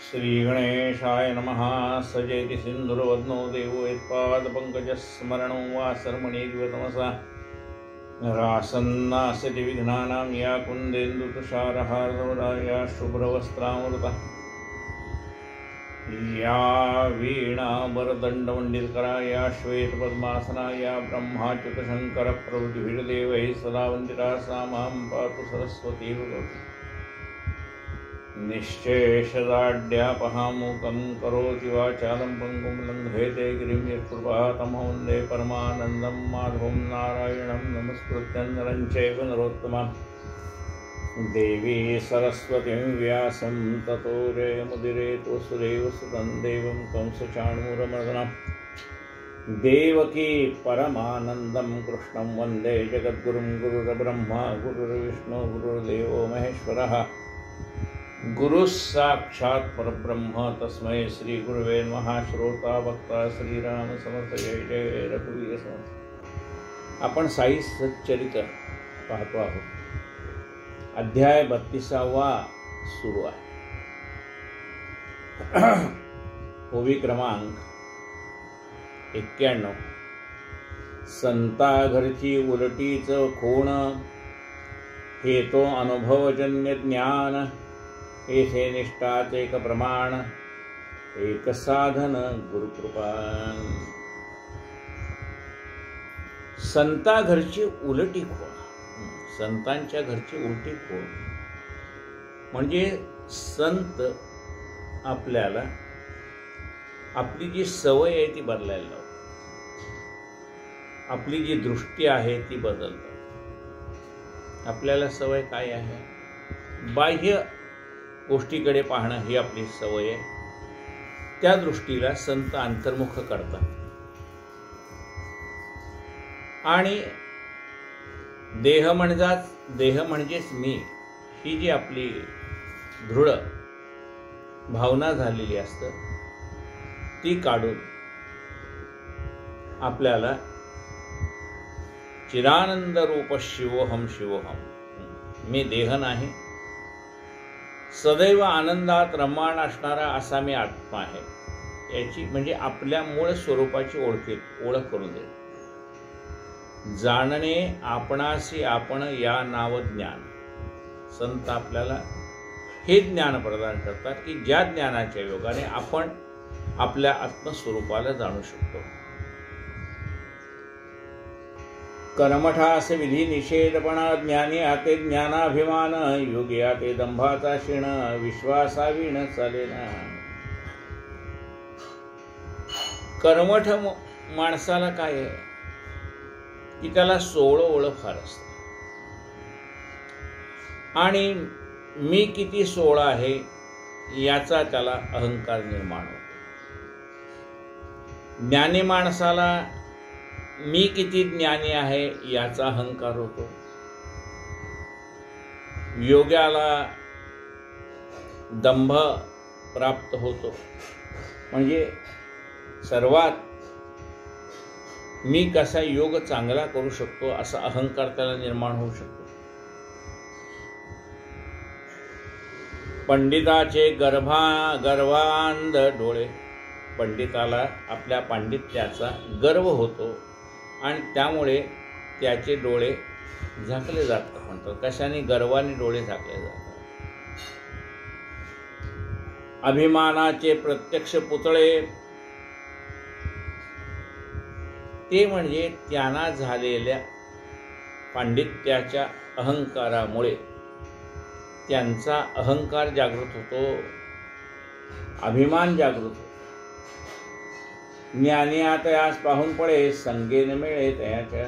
श्रीगणेशाय नमः। सजेति सिन्धुर्वदनो देवो यत्पादपङ्कजस्मरणो वा सर्वणीर्वितमसा रासन्नास्यति विघ्नानां या कुन्देन्दुतुषारहारधवला या शुभ्रवस्त्रामृता या वीणावरदण्डमण्डितकरा या श्वेतपद्मासना या ब्रह्माच्युतशङ्करप्रभृतिभिर्देवैः सदा वन्दिता सा मां पातु सरस्वती भगवती। निश्चेषदाढ्यापहामुकं करोति वाचालं पङ्गुं लङ्घयते गिरिं यत्कृपातमो वन्दे परमानन्दं माधवं नारायणं नमस्कृत्य नरं चैव नरोत्तमं देवी सरस्वतीं व्यासं ततो जयमुदीरयेत् सुदेवसुतं देवं कंसचाणूरमर्दनं देवकी परमानन्दं कृष्णं वन्दे जगद्गुरुं गुरुर्ब्रह्मा गुरुर्विष्णु गुरुर्देवो महेश्वरः गुरु साक्षात् परब्रह्म तस्मै श्री गुरुवे नमः। श्रोता वक्ता श्रीराम समर्थ जय जय रघुवीर समर्थ। आपण साई सच्चरित पाहतो आहोत। अध्याय 32वा सुरू आहे। ओवी क्रमांक 91। संता घरची उलटीच खोण हे तो अनुभवजन्य ज्ञान येथे निष्ठाच एक प्रमाण एक साधन गुरुकृपा। संता घरची उलटी खोड, संतांच्या घरची उलटी खोड म्हणजे संत आपल्याला आपली जी सवय आहे ती बदलायला लावतात, आपली जी दृष्टी आहे ती बदलतात। आपल्याला सवय काय आहे? बाह्य गोष्टीकडे पाहणं ही आपली सवय आहे। त्या दृष्टीला संत अंतर्मुख करतात आणि देह म्हणजेच मी ही जी आपली दृढ भावना झालेली असते ती काढून आपल्याला चिदानंद रूप शिवोहम शिवोहम, मी देह नाही, सदैव आनंदात रममाण असणारा असा मी आत्मा आहे, याची म्हणजे आपल्या मूळ स्वरूपाची ओळख करून देणे। जाणणे आपणासी आपण या नाव ज्ञान। संत आपल्याला हे ज्ञान प्रदान करतात की ज्या ज्ञानाच्या योगाने आपण आपल्या आत्मस्वरूपाला जाणू शकतो। कर्मठास विधी निषेधपणा, ज्ञानी आते ज्ञानाभिमान, योगी आते दंभाचा क्षीण, विश्वासावीण चालेना। कर्मठ माणसाला काय आहे की त्याला सोळं फार असतं आणि मी किती सोळं आहे याचा त्याला अहंकार निर्माण होतो। ज्ञानी माणसाला मी किती ज्ञानी आहे याचा अहंकार होतो। योग्याला दंभ प्राप्त होतो, म्हणजे सर्वात मी कसा योग चांगला करू शकतो असा अहंकार त्याला निर्माण होऊ शकतो। पंडिताचे गर्वांध डोळे, पंडिताला आपल्या पांडित्याचा गर्व होतो आणि त्यामुळे त्याचे डोळे झाकले जातात। म्हणतात कशाने? गर्वाने डोळे झाकले जातात। अभिमानाचे प्रत्यक्ष पुतळे, ते म्हणजे त्यांना झालेल्या पांडित्याच्या अहंकारामुळे त्यांचा अहंकार जागृत होतो, अभिमान जागृत होतो। ज्ञानी आतयास पाहून पळे, संगे न मिळे तयाच्या।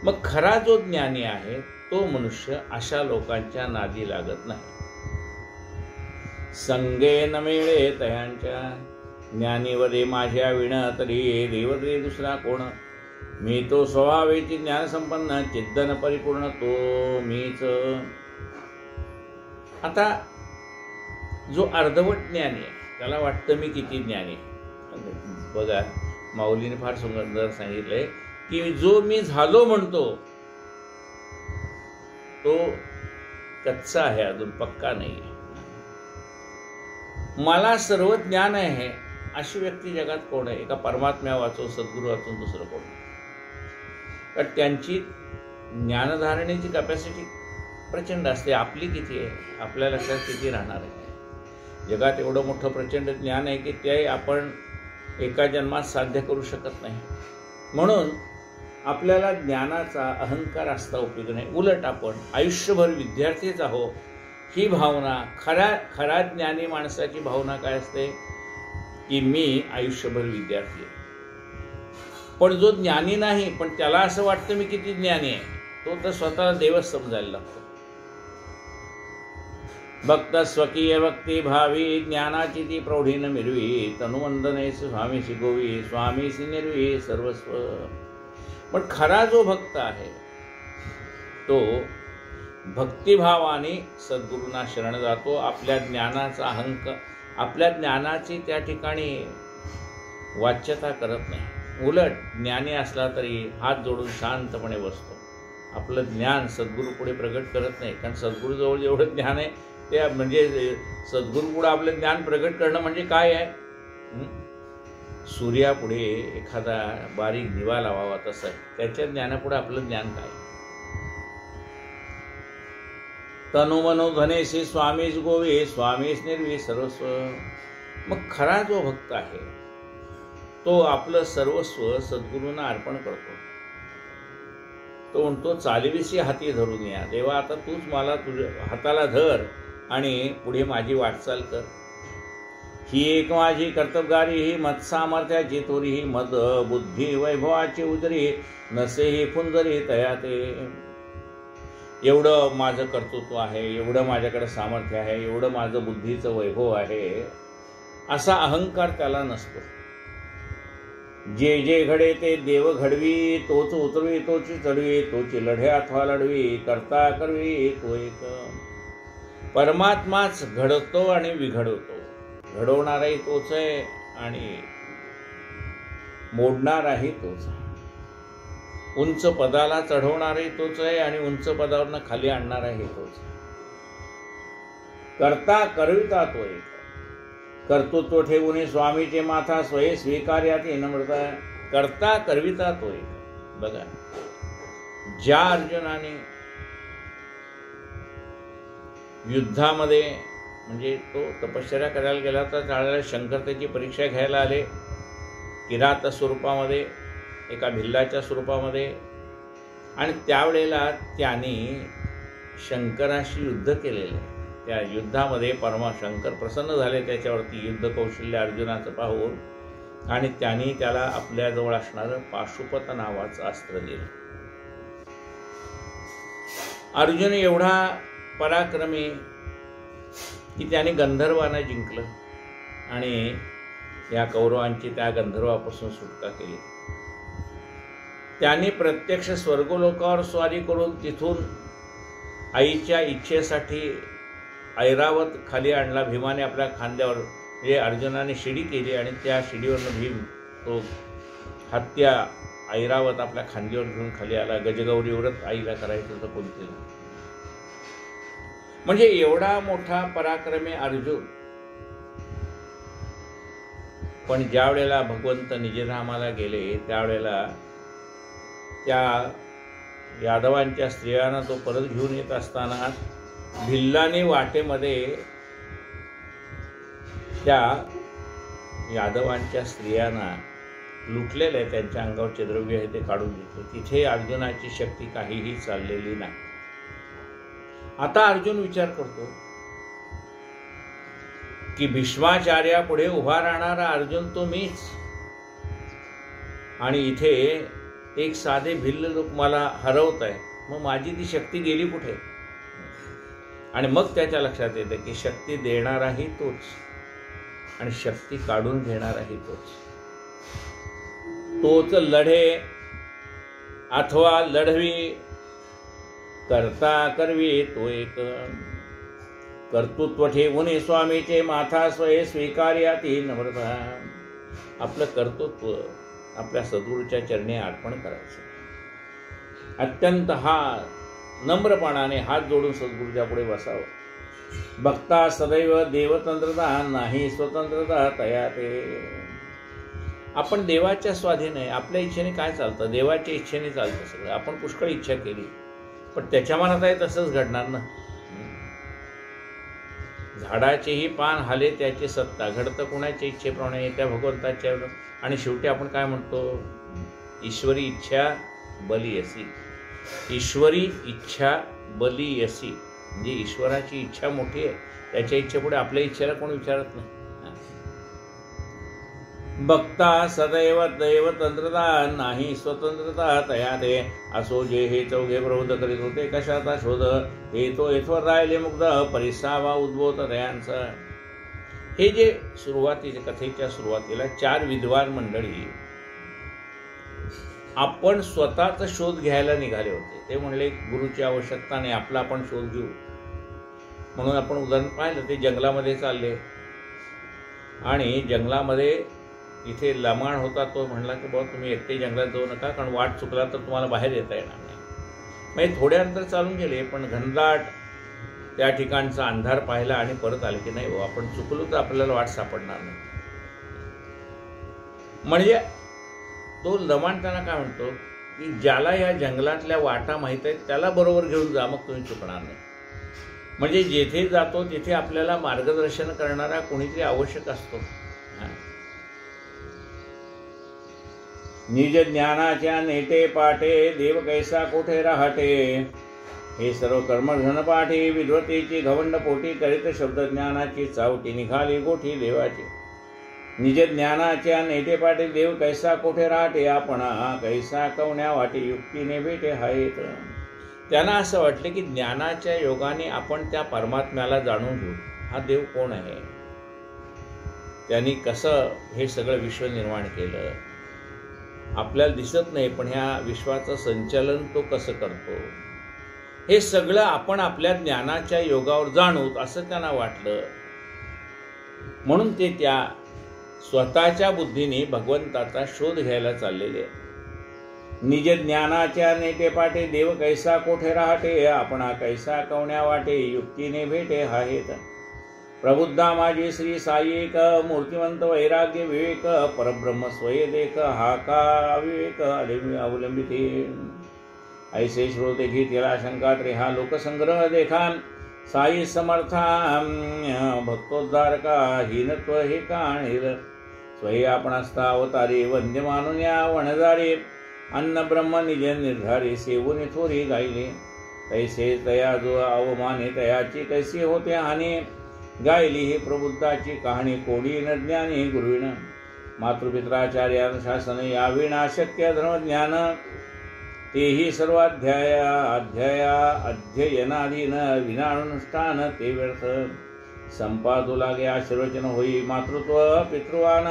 मग खरा जो ज्ञानी आहे तो मनुष्य अशा लोकांच्या नादी लागत नाही। संगे न मिळे तयांच्या, ज्ञानीवरे माझ्या विण तरी देवदे दुसरा कोण, मी तो स्वभावेची ज्ञानसंपन्न चिद्दन परिपूर्ण तो मीच। आता जो अर्धवट ज्ञानी आहे त्याला वाटतं मी किती ज्ञानी। बघा, माऊलीने फार सुंदर सांगितलंय की जो मी झालो म्हणतो तो कच्चा आहे, अजून पक्का नाही आहे। मला सर्व ज्ञान आहे अशी व्यक्ती जगात कोण आहे? एका परमात्म्या वाचून सद्गुरू वाचून दुसरं कोण? तर त्यांची ज्ञानधारणेची कॅपॅसिटी प्रचंड असते. आपली किती आहे? आपल्या लक्षात किती राहणार आहे? जगात एवढं मोठं प्रचंड ज्ञान आहे की ते आपण एका जन्मात साध्य करू शकत नाही. म्हणून आपल्याला ज्ञानाचा अहंकार असता उपयोग नाही. उलट आपण आयुष्यभर विद्यार्थीच आहो ही भावना, खऱ्या ज्ञानी माणसाची भावना काय असते की मी आयुष्यभर विद्यार्थी आहे. पण जो ज्ञानी नाही पण त्याला असं वाटतं मी किती ज्ञानी आहे, तो तर स्वतःला देवच समजायला लागतो. भक्त स्वकीय भक्ती भावी ज्ञानाची ती प्रौढीनं मिरवी, तनुवंदने स्वामी शिकवी, स्वामीसी निर्वी सर्वस्व. पण खरा जो भक्त आहे तो भक्तिभावाने सद्गुरूंना शरण जातो. आपल्या ज्ञानाचा आपल्या ज्ञानाची त्या ठिकाणी वाच्यता करत नाही. उलट ज्ञानी असला तरी हात जोडून शांतपणे बसतो. आपलं ज्ञान सद्गुरू पुढे प्रगट करत नाही. कारण सद्गुरूजवळ जेवढं ज्ञान आहे ते म्हणजे सद्गुरू पुढे आपलं ज्ञान प्रगट करणं म्हणजे काय आहे? सूर्यापुढे एखादा बारीक दिवा लावावा तसं आहे. त्याच्या ज्ञानापुढे आपलं ज्ञान काय? तनु मनो धनेसी स्वामीच गोवे, स्वामीच निर्वी सर्वस्व. मग खरा जो भक्त आहे तो आपलं सर्वस्व सद्गुरूंना अर्पण करतो. तो म्हणतो चालविसी हाती धरून या. देवा आता तूच मला तुझ्या हाताला धर आणि पुढे माझी वाटचाल कर. ही एक माझी कर्तबगारी, ही मत सामर्थ्याची तोरी, ही मद बुद्धी वैभवाची उदरी, नसे ही फुंजरी तया ते. एवढं माझं कर्तृत्व आहे, एवढं माझ्याकडे सामर्थ्य आहे, एवढं माझं बुद्धीचं वैभव आहे असा अहंकार त्याला नसतो. जे जे घडे ते देव घडवी, तोच उतरवी तोची चढवी, तोची लढे अथवा लढवी, करता करवी तो एक. परमात्माच घडतो आणि विघडवतो. घडवणाराही तोच आहे आणि मोडणाराही तोच आहे. उंच पदाला चढवणारही तोच आहे आणि उंच पदावरनं खाली आणणाराही तोच आहे. करता करविता तो एक. कर्तृत्व ठेवून स्वामीचे माथा स्वये स्वीकार्यात नम्रता. करता करविता तो एक. बघा, ज्या अर्जुनाने युद्धामध्ये म्हणजे तो तपश्चर्या करायला गेला तर त्यावेळेला शंकर त्याची परीक्षा घ्यायला आले. किरात स्वरूपामध्ये, एका भिल्लाच्या स्वरूपामध्ये. आणि त्यावेळेला त्यांनी शंकराशी युद्ध केलेलं आहे. त्या युद्धामध्ये शंकर प्रसन्न झाले त्याच्यावरती युद्ध कौशल्य अर्जुनाचं पाहून आणि त्यांनी त्याला आपल्याजवळ असणारं पाशुपत नावाचं अस्त्र दिलं. अर्जुन एवढा पराक्रमी की त्याने गंधर्वांना जिंकलं आणि या कौरवांची त्या गंधर्वापासून सुटका केली. त्यांनी प्रत्यक्ष स्वर्गलोकावर स्वारी करून तिथून आईच्या इच्छेसाठी ऐरावत खाली आणला. भीमाने आपल्या खांद्यावर म्हणजे अर्जुनाने शिडी केली आणि त्या शिडीवरनं भीम तो हत्या ऐरावत आपल्या खांद्यावर घेऊन खाली आला. गजगौरी व्रत आईला करायचं होतं कोणतीला. म्हणजे एवढा मोठा पराक्रमी अर्जुन. पण ज्या वेळेला भगवंत निजधामाला गेले त्यावेळेला त्या यादवांच्या स्त्रियांना तो परत घेऊन येत असताना भिल्लाने वाटेमध्ये त्या यादवांच्या स्त्रियांना लुटलेलं आहे. त्यांच्या अंगावरचे द्रव्य आहे ते काढून घेतले. तिथे अर्जुनाची शक्ती काहीही चाललेली नाही. आता अर्जुन विचार करतो की भीष्माचार्यापुढे उभा राहणारा अर्जुन तो मीच आणि इथे एक साधे भिल्ल लोक मला हरवत आहे. मग माझी ती शक्ती गेली कुठे? आणि मग त्याच्या लक्षात येते की शक्ती देणाराही तोच आणि शक्ती काढून घेणाराही तोच. तोच लढे अथवा लढवी, करता करवी तो एक. कर्तृत्व ठेवून स्वामीचे माथा स्वये स्वीकार्याती नम्रता. आपलं कर्तृत्व आपल्या सद्गुरूच्या चरणी अर्पण करायचं. अत्यंत नम्रपणाने हात जोडून सद्गुरूच्या पुढे बसावं. भक्ता सदैव देवतंत्रता नाही स्वतंत्रता तया ते. आपण देवाच्या स्वाधीन आहे. आपल्या इच्छेने काय चालतं? देवाच्या इच्छेने चालतं सगळं. आपण पुष्कळ इच्छा केली पण त्याच्या मनात आहे तसंच घडणार ना. झाडाचेही पान हाले त्याची सत्ता, घडतं कुणाच्या इच्छेप्रमाणे त्या भगवंताच्या. आणि शेवटी आपण काय म्हणतो? ईश्वरी इच्छा बली असी. ईश्वरी इच्छा बली असी म्हणजे ईश्वराची इच्छा मोठी आहे. त्याच्या इच्छेपुढे आपल्या इच्छेला कोण विचारत नाही. भक्ता सदैव दैवतंत्रता नाही स्वतंत्रता तया ते. असो जे हे चौघे प्रबोध करीत होते कशाचा शोध, हे तो येथवर राहिले मुग्ध परिसावा उद्भवत तयांचा. हे जे सुरुवातीच्या कथेच्या सुरुवातीला 4 विद्वान मंडळी आपण स्वतःचा शोध घ्यायला निघाले होते. ते म्हणले गुरुची आवश्यकता नाही, आपला आपण शोध घेऊ. म्हणून आपण उदाहरण पाहिलं, ते जंगलामध्ये चालले आणि जंगलामध्ये इथे लमाण होता. तो म्हणला की बाबा तुम्ही एकटे जंगलात जाऊ नका, कारण वाट चुकला तर तुम्हाला बाहेर येता येणार नाही. मग थोड्या अंतर चालून गेले पण घनदाट त्या ठिकाणचा अंधार पाहिला आणि परत आले की नाही बाबा आपण चुकलो तर आपल्याला वाट सापडणार नाही. म्हणजे तो लमाण त्यांना काय म्हणतो की ज्याला या जंगलातल्या वाटा माहीत आहेत त्याला बरोबर घेऊन जा, मग तुम्ही चुकणार नाही. म्हणजे जेथे जातो तिथे आपल्याला मार्गदर्शन करणारा कोणीतरी आवश्यक असतो. निज ज्ञानाच्या नेटे पाटे देव कैसा कोठे राहते. हे सर्व कर्म घनपाठी विद्वतेची घवंड पोटी करीत शब्द ज्ञानाची चावटी निघाली गोठी देवाची. निज ज्ञानाच्या नेटे पाटे देव कैसा कोठे राहते. आपणा कैसा कवण्या वाटे युक्तीने भेटे आहेत. त्यांना असं वाटले की ज्ञानाच्या योगाने आपण त्या परमात्म्याला जाणून घेऊ. हा देव कोण आहे, त्यांनी कसं हे सगळं विश्व निर्माण केलं आपल्याला दिसत नाही, पण ह्या विश्वाचं संचालन तो कसं करतो हे सगळं आपण आपल्या ज्ञानाच्या योगावर जाणू असं त्यांना वाटलं. म्हणून ते त्या स्वतःच्या बुद्धीने भगवंताचा शोध घ्यायला चाललेले. निज ज्ञानाच्या नेटे पाटे देव कैसा कोठे राहते. आपणा कैसा कवण्या वाटे युक्तीने भेटे आहेत. प्रबुद्धा माझे श्री साई एक मूर्तिवंत वैराग्य विवेक परब्रह्म स्वय देख हा का अविवेक अवलंबिते. ऐसे श्रोते घेतला शंका हा लोकसंग्रह देखा. साई समर्था भक्तोद्धारका हीनत्व हे काणील. स्वय आपणस्ता अवतारी वंद्य मानून या वणजारी. अन्न ब्रह्म निज निर्धारी सेवून थोरी गायले. तैसे तया जो अवमाने तयाची कैसी होते हानी. गायली ही प्रबुद्धाची कहाणी कोणी न ज्ञानी गुरुविन. मातृपित्राचार्यान शासन या विनाशक्य धर्मज्ञान. तेही सर्व अध्ययनाधीन विनानुष्ठान ते व्यर्थ. संपादू लागे आशीर्वचन होई मातृत्व पितृवान.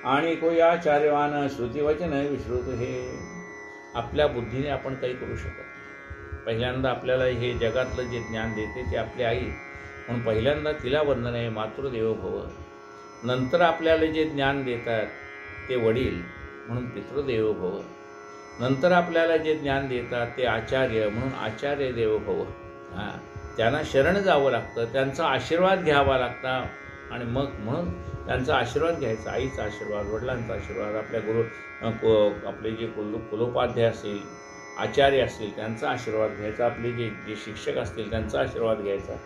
आणि कोई आचार्यवान श्रुतिवचन विश्रुत हे. आपल्या बुद्धीने आपण काही करू शकत नाही. पहिल्यांदा आपल्याला हे जगातलं जे ज्ञान देते ते आपली आई, म्हणून पहिल्यांदा तिला वंदन आहे मातृदेवो भव. नंतर आपल्याला जे ज्ञान देतात ते वडील म्हणून पितृदेवो भव. नंतर आपल्याला जे ज्ञान देतात ते आचार्य म्हणून आचार्य देवो भव. त्यांना शरण जावं लागतं, त्यांचा आशीर्वाद घ्यावा लागता. आणि मग म्हणून त्यांचा आशीर्वाद घ्यायचा. आईचा आशीर्वाद, वडिलांचा आशीर्वाद, आपल्या आपले जे कुलोपाध्याय असतील, आचार्य असतील त्यांचा आशीर्वाद घ्यायचा. आपले जे शिक्षक असतील त्यांचा आशीर्वाद घ्यायचा.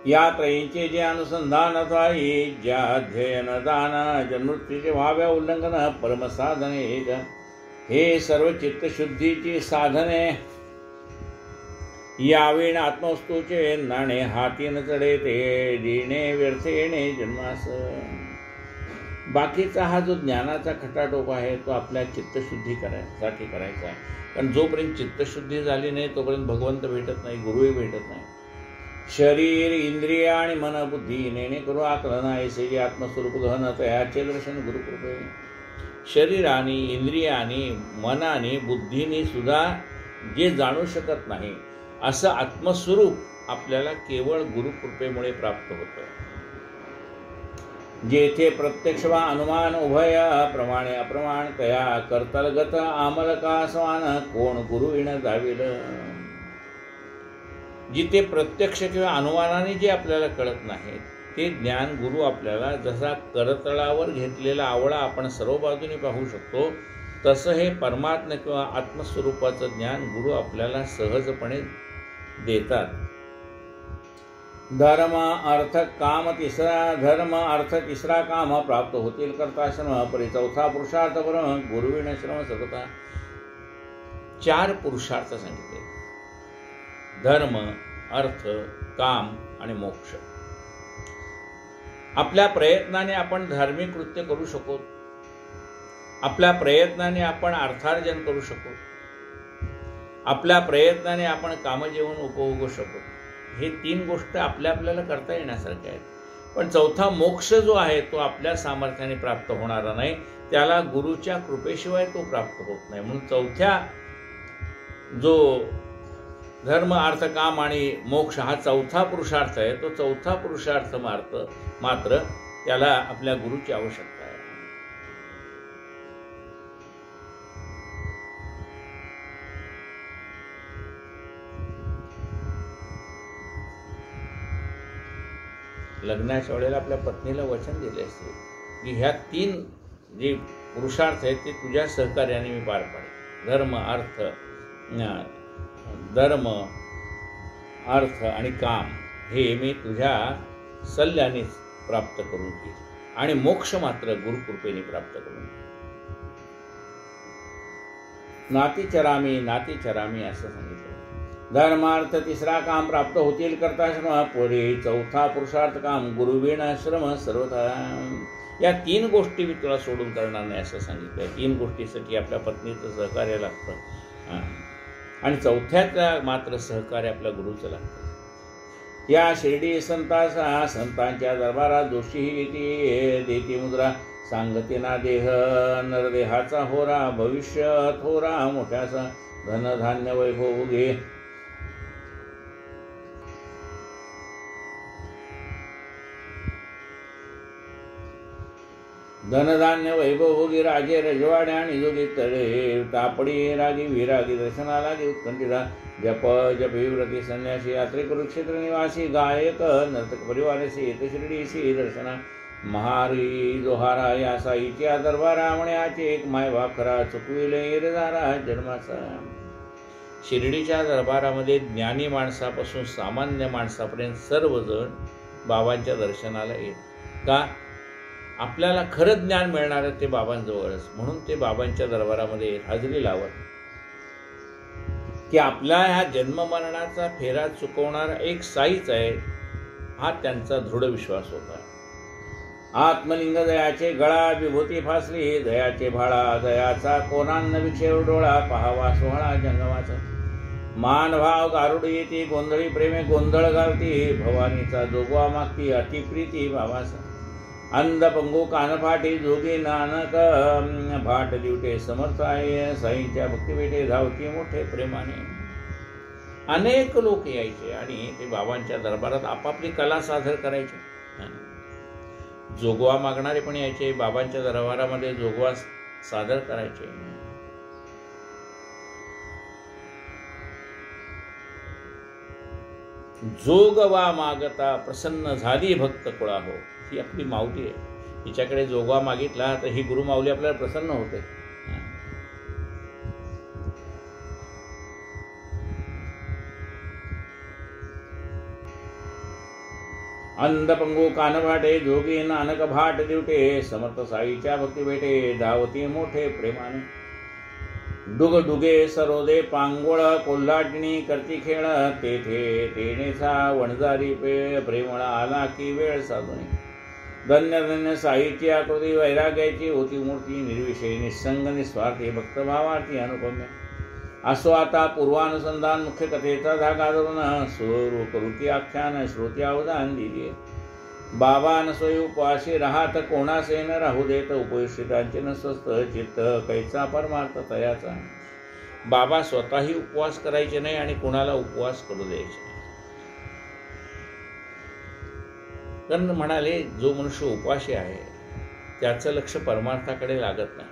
या त्रयींचे जे अनुसंधान अथाई ज्या अध्ययन दान जन्मृत्यूचे व्हाव्या उल्लंघन परमसाधने एक. हे सर्व चित्तशुद्धीची साधने. यावेण आत्मवस्तूचे नाणे हाती न चढे ते दिणे व्यर्थेने जन्मास. बाकीचा हा जो ज्ञानाचा खटाटोप आहे तो आपल्या चित्तशुद्धी साठी करायचा आहे. कारण जोपर्यंत चित्तशुद्धी झाली नाही तोपर्यंत भगवंत भेटत नाही, गुरुही भेटत नाही. शरीर इंद्रिय आणि मन बुद्धी नेणे करू आकलन ऐसे जे आत्मस्वरूप गहन तयाचे दर्शन गुरुकृपे. शरीराने इंद्रियाने मनाने बुद्धीने सुद्धा जे जाणू शकत नाही असं आत्मस्वरूप आपल्याला केवळ गुरुकृपेमुळे प्राप्त होतं. जेथे प्रत्यक्ष वा अनुमान उभय प्रमाणे अप्रमाण तया कर्तलगत आमलका स्वान कोण गुरुविण जाविल. जिथे प्रत्यक्ष किंवा अनुमानाने जे आपल्याला कळत नाही ते ज्ञान गुरु आपल्याला, जसा करतळावर घेतलेला आवळा आपण सर्व बाजूने पाहू शकतो, तसं हे परमात्मा किंवा आत्मस्वरूपाचं ज्ञान गुरु आपल्याला सहजपणे देतात. धर्म अर्थ काम तिसरा काम प्राप्त होतील करता श्रम परी चौथा पुरुषार्थ परम गुरुविण श्रम सर्वथा. 4 पुरुषार्थ सांगितले: धर्म, अर्थ, काम आणि मोक्ष. आपल्या प्रयत्नाने आपण धार्मिक कृत्य करू शकतो, आपल्या प्रयत्नाने आपण अर्थार्जन करू शकतो, आपल्या प्रयत्नाने आपण कामजीवन उपभोगू शकतो. हे 3 गोष्ट आपल्याला करता येण्यासारख्या आहेत. पण चौथा मोक्ष जो आहे तो आपल्या सामर्थ्याने प्राप्त होणारा नाही, त्याला गुरुच्या कृपेशिवाय तो प्राप्त होत नाही. म्हणून चौथ्या जो धर्म अर्थ काम आणि मोक्ष हा चौथा पुरुषार्थ आहे, तो चौथा पुरुषार्थ मात्र त्याला आपल्या गुरुची आवश्यकता आहे. लग्नाच्या वेळेला आपल्या पत्नीला वचन दिले असते की ह्या 3 जे पुरुषार्थ आहेत ते तुझ्या सहकार्याने मी पार पाडेन. धर्म अर्थ आणि काम हे मी तुझ्या सल्ल्यानेच प्राप्त करून घेईल आणि मोक्ष मात्र गुरुकृपेने प्राप्त करून घेईल. नातीचरामी असं सांगितलं. धर्मार्थ तिसरा काम प्राप्त होतील करता श्रम पुरी चौथा पुरुषार्थ काम गुरुविण श्रम सर्वथा. या 3 गोष्टी मी तुला सोडून करणार नाही असं सांगितलंय. 3 गोष्टीसाठी आपल्या पत्नीचं सहकार्य लागतं आणि चौथ्यात मात्र सहकार्य आपल्या गुरुचं लागतं. या शिर्डी संतांच्या दरबारात जोशीही येते देती मुद्रा सांगते ना देह नरदेहाचा होरा भविष्य थोरा मोठ्याचा धनधान्य वैभव घे. धनधान्य वैभवोगी राजे रजवाडे आणि जोगी तळे तापडी रागी विरागी दर्शनाला उत्कंठिता जपी व्रती संन्यासी यात्रे कुरुक्षेत्र निवासी गायक नर्तक परिवाराशी येत शिर्डीशी दर्शना महारी जोहारा या साईच्या दरबारा म्हण्याचे एक मायबाप खरा चुकविले इरदारा जन्माचा. शिर्डीच्या दरबारामध्ये ज्ञानी माणसापासून सामान्य माणसापर्यंत सर्वजण बाबांच्या दर्शनाला येत. का? आपल्याला खरं ज्ञान मिळणार आहे ते बाबांजवळच, म्हणून ते बाबांच्या दरबारामध्ये हजेरी लावत की आपल्या ह्या जन्ममरणाचा फेरा चुकवणारा एक साईच आहे हा त्यांचा दृढ विश्वास होता. आत्मलिंग दयाचे गळा विभूती फासली दयाचे भाळा दयाचा कोणान्न विक्षेव डोळा पहावा सोहळा जंगमाचा. मानभाव गारुड येते गोंधळी प्रेमे गोंधळ घालती भवानीचा जोगवा मागती अतिप्रीती भावाचा. अंध पंगू कानफाटी जोगी नानक भाट दिवटे समर्थ आहे साईंच्या भक्तिभेटे धावती मोठे प्रेमाने. अनेक लोक यायचे आणि ते बाबांच्या दरबारात आपापली कला सादर करायचे. जोगवा मागणारे पण यायचे, बाबांच्या दरबारामध्ये जोगवा सादर करायचे. जोगवा मागता प्रसन्न झाली भक्त कुळा हो. ही आपली माऊली आहे, हिच्याकडे जोगवा मागितला तर ही गुरु माऊली आपल्याला प्रसन्न होते. अंध पंगू कानभाटे जोगी नानक भाट दिवटे समर्थ साईच्या भक्ती भेटे धावती मोठे प्रेमाने. डुग डुगे सरोदे पांगोळ कोल्हाटणी करती खेळ तेथे तेनेचा वणजारी प्रेमळा आला की वेळ साधुनी. धन्य धन्य साईची आकृती वैराग्याची होती मूर्ती निर्विषयी निस्संग निस्वार्थी भक्तभावार्थी अनुपम्य. असो आता पूर्वानुसंधान मुख्य कथेचा धागा धरून स्वरूपी आख्यान श्रोती अवधान दिली. बाबा नसोई उपवासी राहत कोणासे न राहू देत उपयुष्टितांचे न स्वस्त चित्त कैचा परमार्थ तयाचा. बाबा स्वतःही उपवास करायचे नाही आणि कोणाला उपवास करू द्यायचे. कारण म्हणाले जो मनुष्य उपाशी आहे त्याचं लक्ष परमार्थाकडे लागत नाही.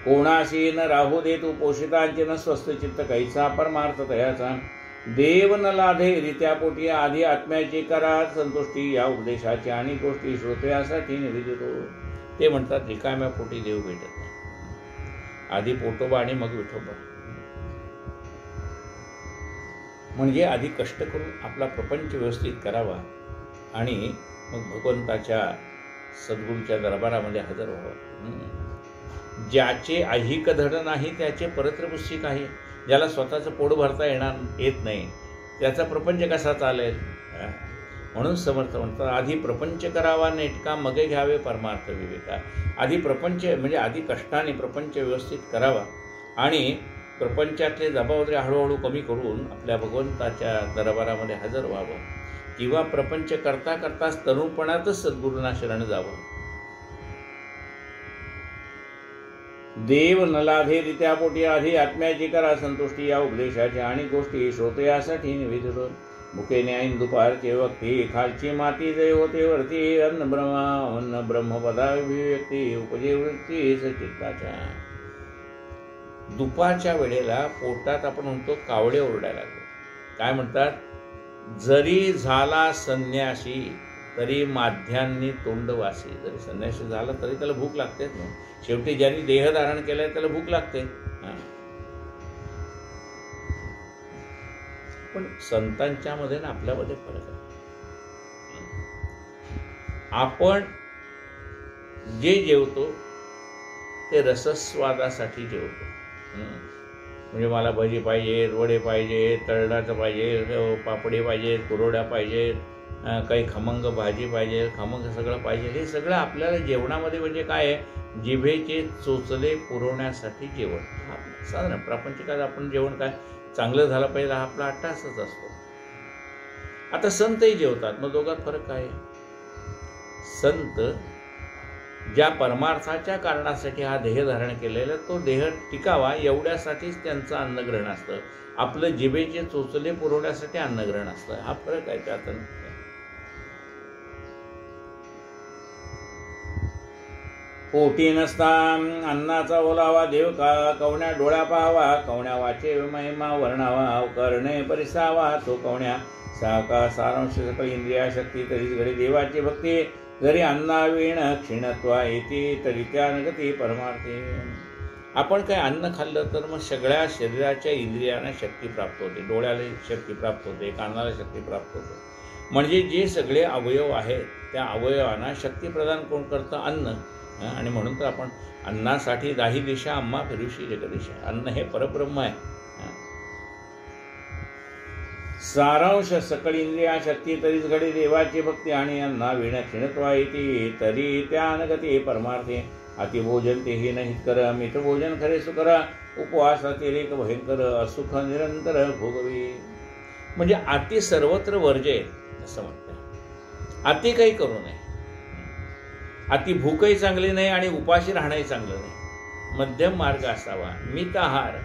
कोणाशी न राहू दे तू पोषितांचे न स्वस्थ चित्त कैसा परमार्थ तयाचा देव न लाधे रित्या पोटी आधी आत्म्याची करा संतुष्टी या उपदेशाची आणि गोष्टी श्रोत्यासाठी निवेदितो. ते म्हणतात रिकाम्या पोटी देव भेटत नाही, आधी पोटोबा आणि मग विठोबा. म्हणजे आधी कष्ट करून आपला प्रपंच व्यवस्थित करावा आणि मग भगवंताच्या सद्गुरूच्या दरबारामध्ये हजर व्हावं. ज्याचे ऐहिक धड नाही त्याचे परत्र पुस्तिक आहे. ज्याला स्वतःचं पोट भरता येत नाही त्याचा प्रपंच कसा चालेल. म्हणून समर्थ म्हणतात आधी प्रपंच करावा नेटका मगे घ्यावे परमार्थ विवेका. आधी प्रपंच म्हणजे आधी कष्टाने प्रपंच व्यवस्थित करावा आणि प्रपंचातले जबाबदारी हळूहळू कमी करून आपल्या भगवंताच्या दरबारामध्ये हजर व्हावं किंवा प्रपंच करता करताच तरुणपणातच सद्गुरूंना शरण जावं. देव न लाधे रित्या पोटी आधी आत्म्याची करा संतुष्टी या उपदेशाच्या आणि गोष्टी श्रोतयासाठी निवेदितो. मुखेने ऐन दुपारचे वक्ती खालची माती जय होते वरती अन्न ब्रह्मपदा विव्यक्ती उपजे वृत्ती सचित्ताच्या. दुपारच्या वेळेला पोटात आपण म्हणतो कावडे ओरडायला लागले. काय म्हणतात, जरी झाला संन्यासी तरी माध्यांनी तोंडवासी. जरी संन्यासी झाला तरी त्याला भूक लागतेच ना. शेवटी ज्यांनी देह धारण केलंय त्याला भूक लागते. पण संतांच्या मध्ये ना आपल्यामध्ये फरक आहे. आपण जे जेवतो ते रसस्वादासाठी जेवतो. म्हणजे मला भजी पाहिजे, वडे पाहिजे, तळडाचं पाहिजे, पापडी पाहिजे, कुरवड्या पाहिजे, काही खमंग भाजी पाहिजे, खमंग सगळं पाहिजे. हे सगळं आपल्याला जेवणामध्ये म्हणजे काय आहे, जिभेचे चोचले पुरवण्यासाठी जेवण. साधारण प्रापंचिकात आपण जेवण काय चांगलं झालं पाहिजे हा आपला अट्टासच असतो. आता संतही जेवतात, मग दोघात फरक काय आहे. संत ज्या परमार्थाच्या कारणासाठी हा देह धारण केलेला तो देह टिकावा एवढ्यासाठीच त्यांचं अन्नग्रहण असतं. आपलं जिभेचे चोचले पुरवण्यासाठी अन्नग्रहण असतं. हा फरक आहे त्यात. पोटी नसता अन्नाचा ओलावा देव का कवण्या डोळ्या पाहावा कवण्या वाचे महिमा वर्णावा करणे परिसावा तो कवण्या साका सारांश सकळ इंद्रिया शक्ती तरीच घडी देवाची भक्ती जरी अन्नावीण क्षीणत्वा येते तरी त्या नगती परमार्थी. आपण काय अन्न खाल्लं तर मग सगळ्या शरीराच्या इंद्रियांना शक्ती प्राप्त होते. डोळ्याला शक्ती प्राप्त होते, कानाला शक्ती प्राप्त होते. म्हणजे जे सगळे अवयव आहेत त्या अवयवांना शक्ती प्रदान कोण करतं, अन्न. आणि म्हणून तर आपण अन्नासाठी दाही दिशा आम्हा फिरूशी जगदिशा. अन्न हे परब्रह्म आहे. सारांश सकळ इंद्रिया शक्ती तरीच घडी देवाची भक्ती आणि अन्ना विण क्षीणत्वा येते तरी त्या अनगती परमार्थे. अतिभोजन तेही नाहीत कर मित भोजन खरे सुकर उपवास अतिरेक भयंकर असुख निरंतर भोगवी. म्हणजे अति सर्वत्र वर्जे असं म्हणतात. अति काही करू नये. अति भूकही चांगली नाही आणि उपाशी राहणंही चांगलं नाही. मध्यम मार्ग असावा. मित आहार.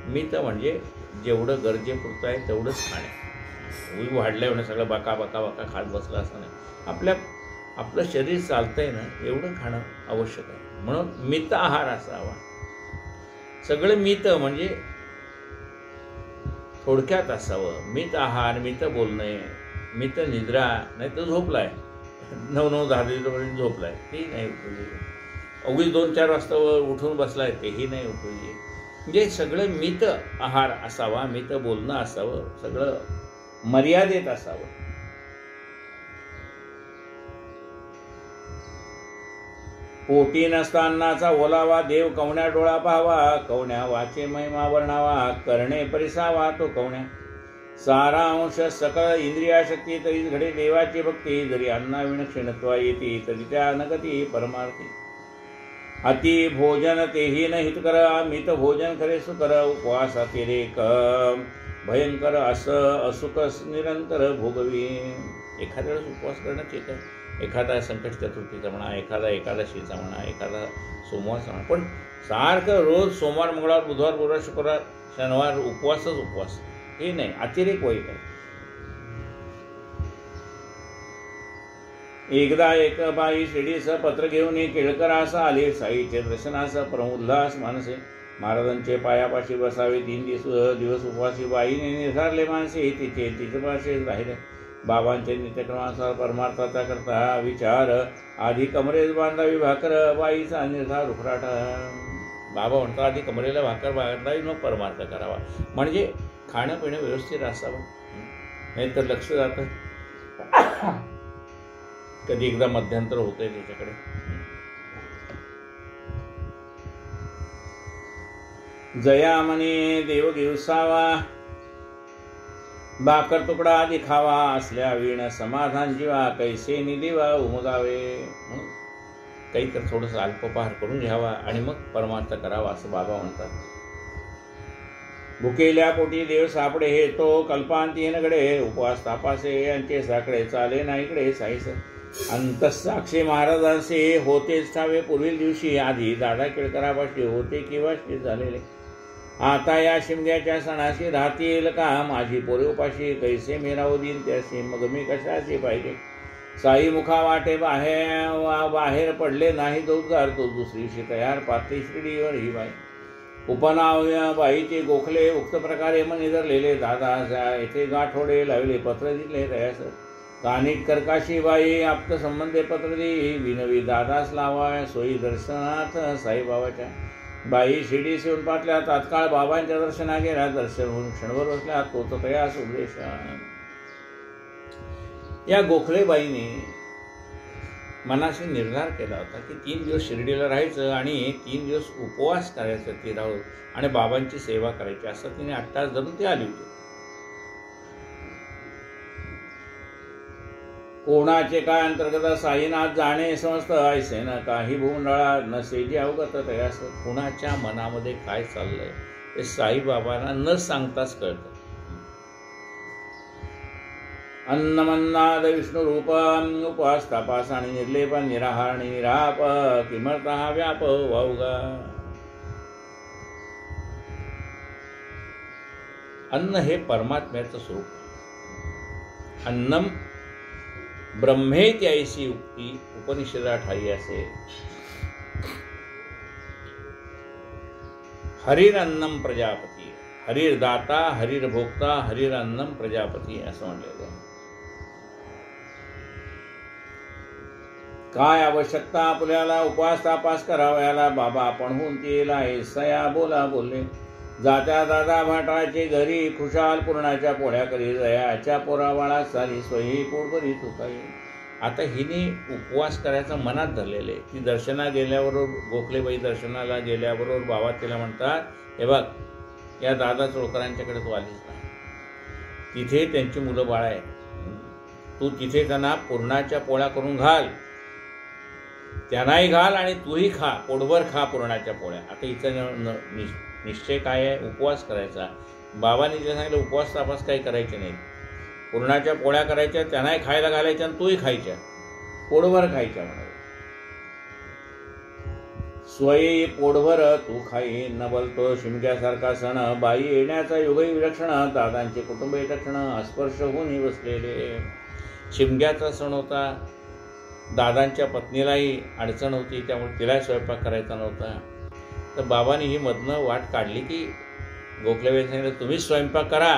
मित म्हणजे जेवढं गरजेपुरतं आहे तेवढंच खाणे. वाढलंय म्हणजे सगळं बका बका बका खात बसलं असं नाही. आपलं शरीर चालतंय ना एवढं खाणं आवश्यक आहे. म्हणून मित आहार असावा. सगळं मित म्हणजे थोडक्यात असावं. मित आहार, मित बोलणे, मित निद्रा. नाही तर झोपलाय 9-9, 10-10 झोपलाय तेही नाही उपयोगी. अवघी 2-4 वाजता उठून बसलाय तेही नाही उपयोगी. म्हणजे सगळं मित आहार असावा, मित बोलणं असावं, सगळं मर्यादेत असावं. पोटी नसता अन्नाचा ओलावा देव कवण्या डोळा पाहावा कवण्या वाचे महिमा वर्णावा करणे परिसावा तो कवण्या. सारांश सकळ इंद्रिया शक्ती तरीच घडे देवाची भक्ती जरी अन्नाविण क्षीणत्वा येते तरी त्या नगती परमार्थी. अति भोजन तेही न हित कर मित भोजन खरे सुकर उपवास अतिरेक भयंकर असुख निरंतर भोगवी. एखाद्या वेळेस उपवास करणं ठीक आहे. एखादा संकट चतुर्थीचा म्हणा, एखादा एकादशीचा म्हणा, एखादा सोमवारचा म्हणा. पण सारखं रोज सोमवार मंगळवार बुधवार गुरुवार शुक्रवार शनिवार उपवास हे नाही. अतिरेक वाईट आहे. एकदा एक बाई शिडीचं पत्र घेऊन केळकरास आले. साईचे दर्शनास प्रमुल्लास मानसे. महाराजांचे पायापाशी बसावे. 3 दिवस उपवासी बाईने निर्धारले मानसे. तिचे पाशी राहिले. बाबांचे नित्यक्रमानुसार परमार्थाचा करता विचार. आधी कमरेत बांधावी भाकर. बाईचा निर्धार उखराटा. बाबा म्हणतात आधी कमरेला भाकर बांधावी मग परमार्थ करावा. म्हणजे खाणं पिणं व्यवस्थित असावं, नाही तर लक्ष जातं. कधी एकदा मध्यंतर होतंय त्याच्याकडे. जया म्हणे देव घेवसावा. भाकर तुकडा आधी खावा. असल्या वीण समाधान जीवा. कैसे निदिवा उमगावे. काही तर थोडंसं अल्पपहार करून घ्यावा आणि मग परमार्थ करावा असं बाबा म्हणतात. भुकेल्या पोटी देव सापडे हे तो कल्पांती नगडे. उपवास तापासे यांचे साकडे चाले नाहीकडे साईस. अंतःसाक्षी महाराजांचे होतेच ठावे पूर्वील दिवशी. आधी दादा केळकरापाशी होते किंवा झालेले. आता या शिमग्याच्या सणाशी राहतील का माझी पोरे उपाशी. कैसे मेराव दिन त्याशी मग मी कशाची पाहिजे. साई मुखा वाटे बाहेर पडले नाही उद्गार. तो दुसरीशी तयार पातळी शिडीवर ही बाई. उपनाव बाईचे गोखले उक्त प्रकारे मन निधरलेले. दादा येथे गाठोडे लावले पत्र दिले तयास. कानिट कर्काशी बाई आप्त संबंधे पत्र दे. विनवी दादास लावा सोयी दर्शनात साईबाबाच्या. बाई शिडी शिवून पाटल्या. तात्काळ बाबांच्या दर्शना गेल्या. दर्शन होऊन क्षणभर बसल्या. तोच तयास उपदेश. या गोखलेबाईने मनाशी निर्धार केला होता की 3 दिवस शिर्डीला राहायचं आणि 3 दिवस उपवास करायचं ती राहून आणि बाबांची सेवा करायची असं तिने 8 तास धरून ती आली होती. कोणाचे काय अंतर्गत साईनाथ जाणे समजत ऐसे न काही भूमंडळा नसे जे अवगत तयास. कुणाच्या मनामध्ये काय चाललंय ते साईबाबांना न सांगताच कळतं. अन्नमन्नाद विष्णू रूप उपवास तपास आणि निर्लेप निराहार निराप किमर्थ व्याप वावगा. अन्न हे परमात्म्याचं स्वरूप. अन्नम ब्रह्मेती ऐशी युक्ती उपनिषदात ठाई असे. हरिरन्नम प्रजापती. हरिर्दाता हरिर्भोक्ता हरिरन्नम प्रजापती असं म्हणलेलं आहे. काय आवश्यकता आपल्याला उपवास तापास करावयाला. बाबा आपण होऊन तेला सया बोला बोलले. जात्या दादा भाटाचे घरी खुशाल पूर्णाच्या पोळ्या करी. जयाच्या पोरावाळा सारी स्वही पोटभरी तुकाई. आता हिने उपवास करायचा मनात धरलेले. ती दर्शना गेल्याबरोबर गोखलेबाई दर्शनाला गेल्याबरोबर बाबा तिला म्हणतात हे बघ या दादा चोळकरांच्याकडे तू आलीस ना. तिथे त्यांची मुलं बाळ आहे. तू तिथे त्यांना पूर्णाच्या पोळ्या करून घाल. त्यांनाही घाल आणि तूही खा. पोटभर खा पूर्णाच्या पोळ्या. आता हिचा निश्चय काय आहे. उपवास करायचा. बाबांनी जे सांगितलं उपवास तापास काही करायचे नाही. पूर्णाच्या पोळ्या करायच्या. त्यांनाही खायला घालायच्या आणि तूही खायच्या. पोटभर खायच्या म्हणाले. स्वयी पोटभर तू खाई न बोलतो शिमग्यासारखा सण. बाई येण्याचा युगही विलक्षण. दादांचे कुटुंबही लक्षण. अस्पर्श होऊन बसलेले. शिमग्याचा सण होता. दादांच्या पत्नीलाही अडचण होती त्यामुळे तिलाही स्वयंपाक करायचा नव्हता. तर बाबांनी ही मधनं वाट काढली की गोखलेबाई सांगितलं तुम्हीच स्वयंपाक करा.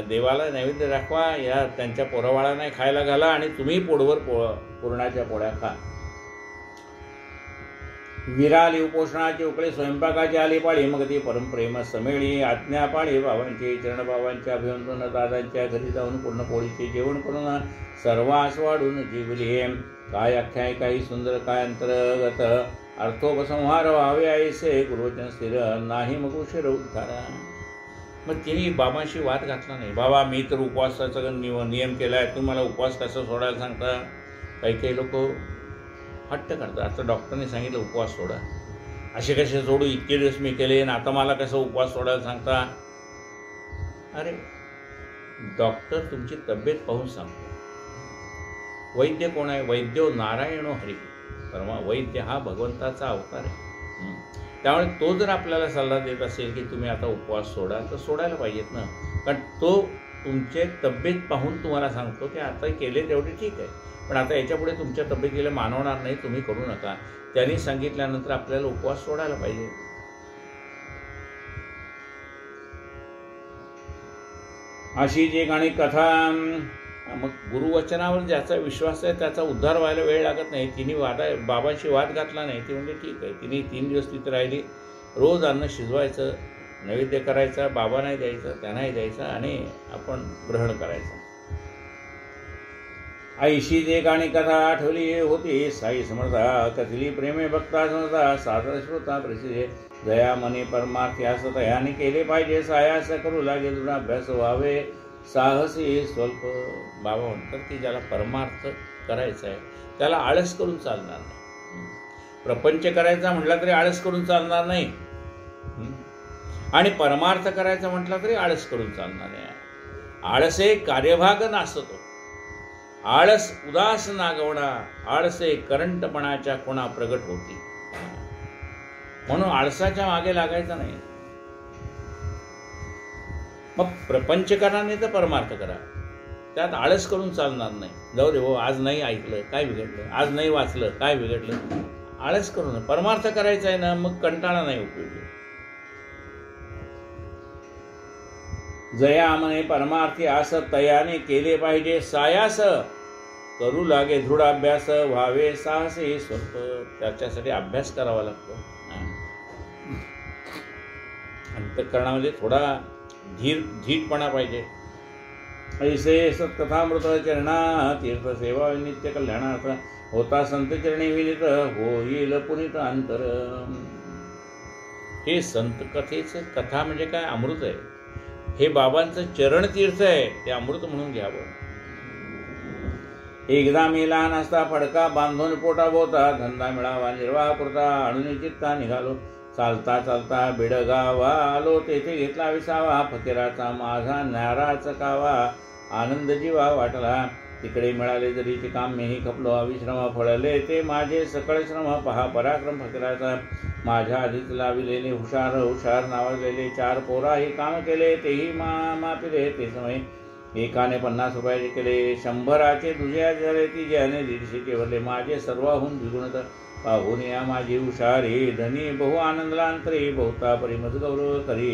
देवाला नैवेद्य दाखवा. या त्यांच्या पोरावाळांना खायला घाला आणि तुम्ही पोटभर पूर्णाच्या पोळ्या खा. विराली उपोषणाची उकळी स्वयंपाकाची आली पाळी. मग ती परमप्रेम समेळी आज्ञा पाळी. बाबांचे चरण बाबांच्या अभिवंदन. दादांच्या घरी जाऊन पूर्ण पोळीचे जेवण करून सर्वास वाढून जीवली. काय आख्यायिका सुंदर काय अंतर्गत. अर्थोपसंहार व्हावे ऐसे गुरुवचन स्थिर. नाही मग उशीर उद्धारा. मग तिने बाबांशी वाद घातला नाही. बाबा मी तर उपवासाचा नियम केला आहे. तुम्हाला उपवास कसं सोडायला सांगता. काही लोक हट्ट करतात. आता डॉक्टरने सांगितलं उपवास सोडा. असे कसे सोडू. इतके दिवस मी केले आणि आता मला कसं उपवास सोडायला सांगता. अरे डॉक्टर तुमची तब्येत पाहून सांगतो. वैद्य कोण आहे. वैद्यो नारायणो हरी. परमा वैद्य हा भगवंताचा अवतार आहे. त्यामुळे तो जर आपल्याला सल्ला देत असेल की तुम्ही आता उपवास सोडा तर सोडायला पाहिजेत ना. कारण तो तुमचे तब्येत पाहून तुम्हाला सांगतो की आता केले तेवढे ठीक आहे, पण आता याच्यापुढे तुमच्या तब्येतीला मानवणार नाही, तुम्ही करू नका. त्यांनी सांगितल्यानंतर आपल्याला उपवास सोडायला पाहिजे. अशी जी गाणी कथा. मग गुरुवचनावर ज्याचा विश्वास आहे त्याचा उद्धार व्हायला वेळ लागत नाही. तिने बाबांशी वाद घातला नाही. ती म्हणजे ठीक आहे. तिने 3 दिवस तिथे राहिली. रोज अन्न शिजवायचं, नैवेद्य करायचा, बाबा नाही द्यायचं, त्यांनाही द्यायचं आणि आपण ग्रहण करायचं. ऐशी जे गाणी कथा आठवली होती साई समर्था, कथली प्रेमे भक्ता समर्था, सादर श्रोता प्रसिद्धे, दया मने परमार्थी असं तयाने केले पाहिजे, सायास करू लागे दृढ अभ्यास व्हावे, साहसी स्वल्प. बाबा म्हणतात की ज्याला परमार्थ करायचा आहे त्याला आळस करून चालणार नाही. प्रपंच करायचा म्हटला तरी आळस करून चालणार नाही, आणि परमार्थ करायचा म्हटला तरी आळस करून चालणार नाही. आळसे कार्यभाग नासतो, आळस उदास नागवडा, आळसे करंटपणाच्या कोणा प्रगट होती. म्हणून आळसाच्या मागे लागायचं नाही. मग प्रपंच करा नाही तर परमार्थ करा, त्यात आळस करून चालणार नाही. जाऊ दे हो, आज नाही ऐकलं काय बिघडलं, आज नाही वाचलं काय बिघडलं, आळस करू नये. परमार्थ करायचा आहे ना, मग कंटाळा नाही उपयोगी. जया म्हणे परमार्थी असं तयाने केले पाहिजे, सायास करू लागे दृढ अभ्यास व्हावे, साहसे स्वल्प. त्याच्यासाठी अभ्यास करावा लागतो. अंतःकरणामध्ये थोडा धीटपणा पाहिजे. ऐसे सत्कथामृत चरणा तीर्थ सेवा नित्य कल्याणार्थ, होता संत चरणी विनित होईल पुनित अंतर. हे संत कथेचे कथा म्हणजे काय, अमृत आहे. हे बाबांचं चरण तीर्थ आहे, ते अमृत म्हणून घ्यावं. एकदा मी लहान असता फडका बांधून पोटा बोता, धंदा मिळावा निर्वाह पुरता, आणून चित्ता निघालो. चालता चालता बिडगावा आलो, तेथे घेतला विसावा, फकीराचा माझा नाराच कावा, आनंद जीवा वाटला. तिकडे मिळाले जरीचे काम मीही खपलो, अविश्रम फळले ते माझे सकळ श्रम. पहा पराक्रम फकीराचा, माझ्या आधीच लाविलेले हुशार हुशार नावाजलेले 4 पोराही काम केले, तेही मापिले ते समय. एकाने 50 रुपयाचे केले, 100चे दुसऱ्या झाले, तिच्याने 150चे भरले. माझे सर्वाहून द्विगुणत पाहून या माझी हुशारी, धनी बहु आनंदला अंतरी, बहुता परी मज गौरव करी,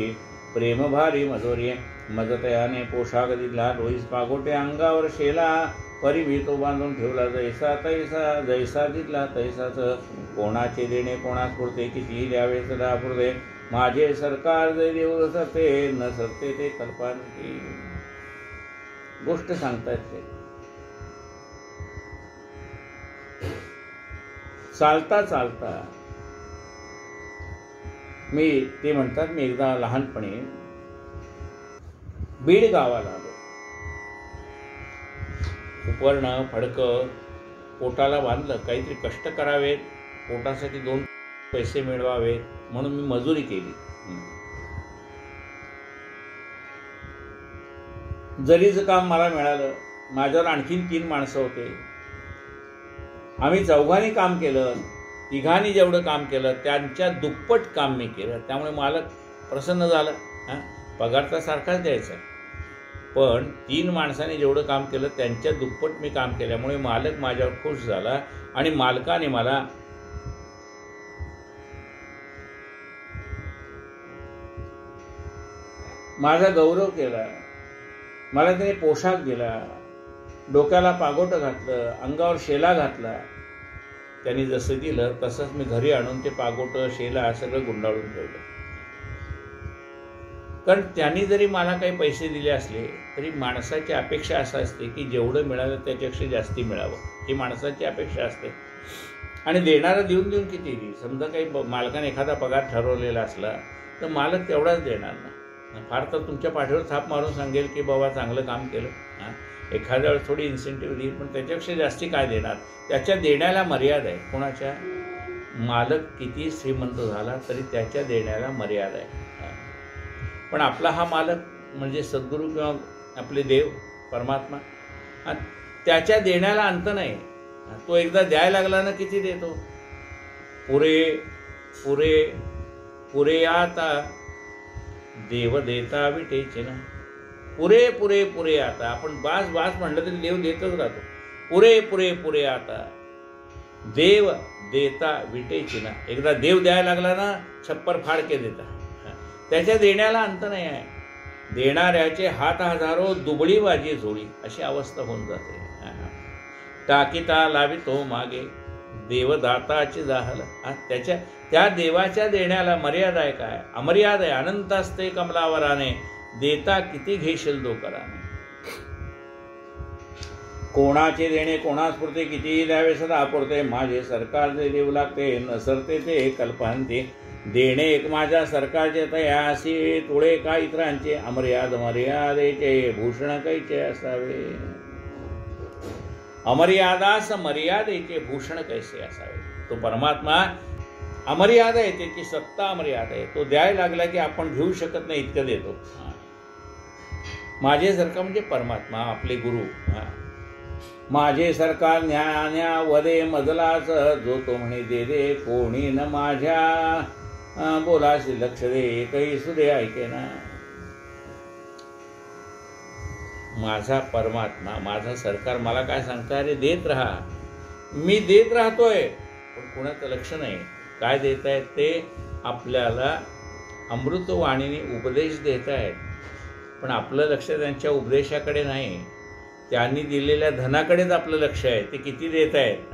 प्रेम भारी मजोरी. मजतयाने पोशाख दिला, लोईस पागोटे अंगावर शेला, परी मी तो बांधून ठेवला, जैसा तैसा जैसा दिला तैसाच. कोणाचे देणे कोणास पुरते, कितीही द्यावे सदा पुरते, माझे सरकार जै देऊ सरते, न सरते ते कल्पना. गोष्ट सांगतायत ते. चालता चालता ते म्हणतात मी एकदा लहानपणी बीड गावाला आलो. उपरणं फडकं पोटाला बांधलं, काहीतरी कष्ट करावेत, पोटासाठी 2 पैसे मिळवावेत म्हणून मी मजुरी केली. जरीचं काम मला मिळालं. माझ्यावर आणखीन 3 माणसं होते. आम्ही 4घांनी काम केलं. 3घांनी जेवढं काम केलं त्यांच्या दुप्पट काम मी केलं. त्यामुळे मालक प्रसन्न झालं. पगार तर सारखाच द्यायचा, पण 3 माणसांनी जेवढं काम केलं त्यांच्या दुप्पट मी काम केल्यामुळे मालक माझ्यावर खुश झाला आणि मालकाने मला माझा गौरव केला. मला त्याने पोशाख दिला, डोक्याला पागोटं घातलं, अंगावर शेला घातला. त्यांनी जसं दिलं तसंच मी घरी आणून ते पागोटं शेला सगळं गुंडाळून ठेवलं. कारण त्यांनी जरी मला काही पैसे दिले असले तरी माणसाची अपेक्षा असा असते की जेवढं मिळालं त्याच्यापेक्षा जास्ती मिळावं, ही माणसाची अपेक्षा असते. आणि देणारा देऊन देऊन किती देईल. समजा काही मालकाने एखादा पगार ठरवलेला असला तर मालक तेवढाच देणार ना. फार तर तुमच्या पाठीवर थाप मारून सांगेल की बाबा चांगलं काम केलं, एखाद्या वेळेस थोडी इन्सेंटिव्ह देईल, पण त्याच्यापेक्षा जास्ती काय देणार. त्याच्या देण्याला मर्यादा आहे. कोणाच्या, मालक किती श्रीमंत झाला तरी त्याच्या देण्याला मर्यादा आहे. पण आपला हा मालक म्हणजे सद्गुरू किंवा आपले देव परमात्मा, त्याच्या देण्याला अंत नाही. तो एकदा द्यायला लागला ना किती देतो. पुरे पुरे पुरे आता देव देता विटेचे ना. पुरे पुरे पुरे आता. आपण बास बास म्हणलं तरी देव देतच राहतो. पुरे पुरे पुरे आता. देव देता विटेची ना. एकदा देव द्यायला लागला ना, छप्पर फाडके देता. त्याच्या देण्याला अंत नाही आहे. देणाऱ्याचे हात हजारो, दुबळी बाजी झोळी, अशी अवस्था होऊन जाते. टाकीता लावितो मागे, देवदाताची जाहल. त्या देवाच्या देण्याला मर्यादा आहे काय? अमर्याद आहे. अनंत असते कमलावराने, देता किती घेशील दोकराने. कोणाचे देणे कोणास पुरते, कितीही द्यावे सदा पुरते. माझे सरकारचे देऊ लागते, नसरते ते कल्पांते. देणे एक माझ्या सरकारचे तयासी, तुळे का इतरांचे. अमर्याद मर्यादेचे भूषण कैचे असावे. अमर्यादास मर्यादेचे भूषण कैसे असावे. तो परमात्मा अमर्यादा आहे, त्याची सत्ता अमर्यादा आहे. तो द्यायला लागला की आपण घेऊ शकत नाही इतकं देतो. माझे सरकार म्हणजे परमात्मा, आपले गुरु. माझे सरकार न्यान्या वदे मजलाच, जो तो म्हणे दे दे कोणी न माझ्या बोलाशी लक्ष दे, एकही सुदे ऐके ना. माझा परमात्मा, माझा सरकार मला काय सांगता, अरे देत राहा. मी देत राहतोय, पण कुणाचं लक्ष नाही. काय देत आहेत ते? आपल्याला अमृतवाणीने उपदेश देत आहेत, पण आपलं लक्ष त्यांच्या उपदेशाकडे नाही. त्यांनी दिलेल्या धनाकडेच आपलं लक्ष आहे. ते किती देत आहेत.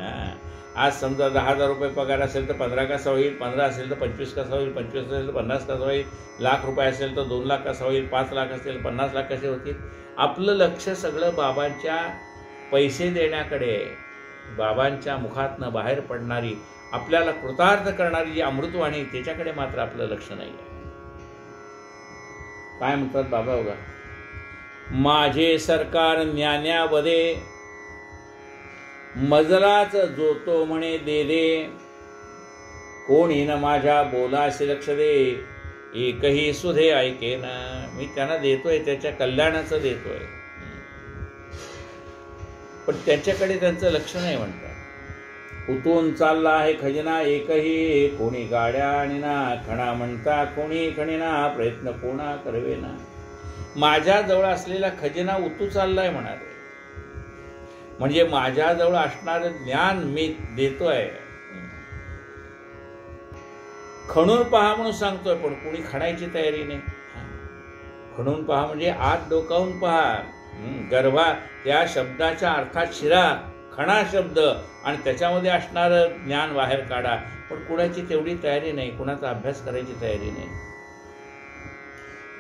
आज समजा 10,000 रुपये पगार असेल तर 15 कसा होईल, 15 असेल तर 25 कसा होईल, 25 असेल तर 50 कसा होईल, लाख रुपये असेल तर 2 लाख कसा होईल, 5 लाख असेल 50 लाख कसे होतील. आपलं लक्ष सगळं बाबांच्या पैसे देण्याकडे आहे. बाबांच्या मुखातनं बाहेर पडणारी, आपल्याला कृतार्थ करणारी जी अमृतवाणी, त्याच्याकडे मात्र आपलं लक्ष नाही आहे. काय म्हणतात बाबा बघा, माझे सरकार न्यान्या वदे मजलाच, जो तो म्हणे दे दे कोणी न माझ्या बोलाशी लक्ष दे, एकही सुधे ऐके ना. मी त्यांना देतोय, त्याच्या कल्याणाचं देतोय, पण त्यांच्याकडे त्यांचं लक्ष नाही म्हणतात. उतून चालला आहे खजिना एकही, कोणी गाड्या आणि ना खणा म्हणता कोणी खणीना, प्रयत्न कोणा करवे ना. माझ्याजवळ असलेला खजिना उतू चाललाय म्हणाले, म्हणजे माझ्याजवळ असणारं ज्ञान मी देतोय. खणून पहा म्हणून सांगतोय, पण कोणी खणायची तयारी नाही. खणून पहा म्हणजे आत डोकावून पहा. गर्भा त्या शब्दाच्या अर्थात शिरा, खणा शब्द आणि त्याच्यामध्ये असणारं ज्ञान बाहेर काढा. पण कुणाची तेवढी तयारी नाही, कुणाचा अभ्यास करायची तयारी नाही.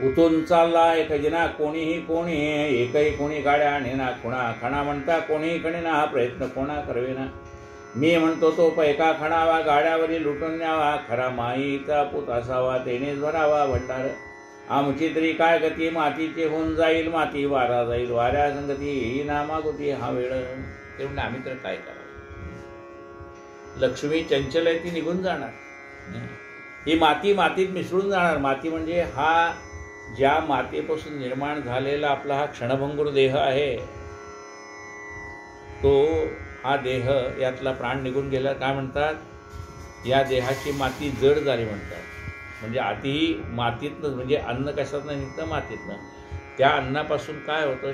उतून चाललाय खजिना कोणीही कोणी, एकही कोणी गाड्या आणि ना खुणा, खणा म्हणता कोणीही खणीना, हा प्रयत्न कोणा करवेना. मी म्हणतो तो पैका खणावा, गाड्यावरील लुटून न्यावा, खरा माईचा पूत असावा, तेनेच भरावा भंडार. आमची तरी काय गती, मातीचे होऊन जाईल माती, वारा जाईल वाऱ्या संगती, ही नामागुती हा वेळ. तेवढं आम्ही तर काय करावं. लक्ष्मी चंचल आहे, ती निघून जाणार. ही माती मातीत मिसळून जाणार. माती म्हणजे हा ज्या मातीपासून निर्माण झालेला आपला हा क्षणभंगुर देह आहे, तो हा देह, यातला प्राण निघून गेला. काय म्हणतात, या देहाची माती जड झाली म्हणतात. म्हणजे आधी मातीतनं, म्हणजे अन्न कशातनं निघतं, मातीतनं. त्या अन्नापासून काय होतं,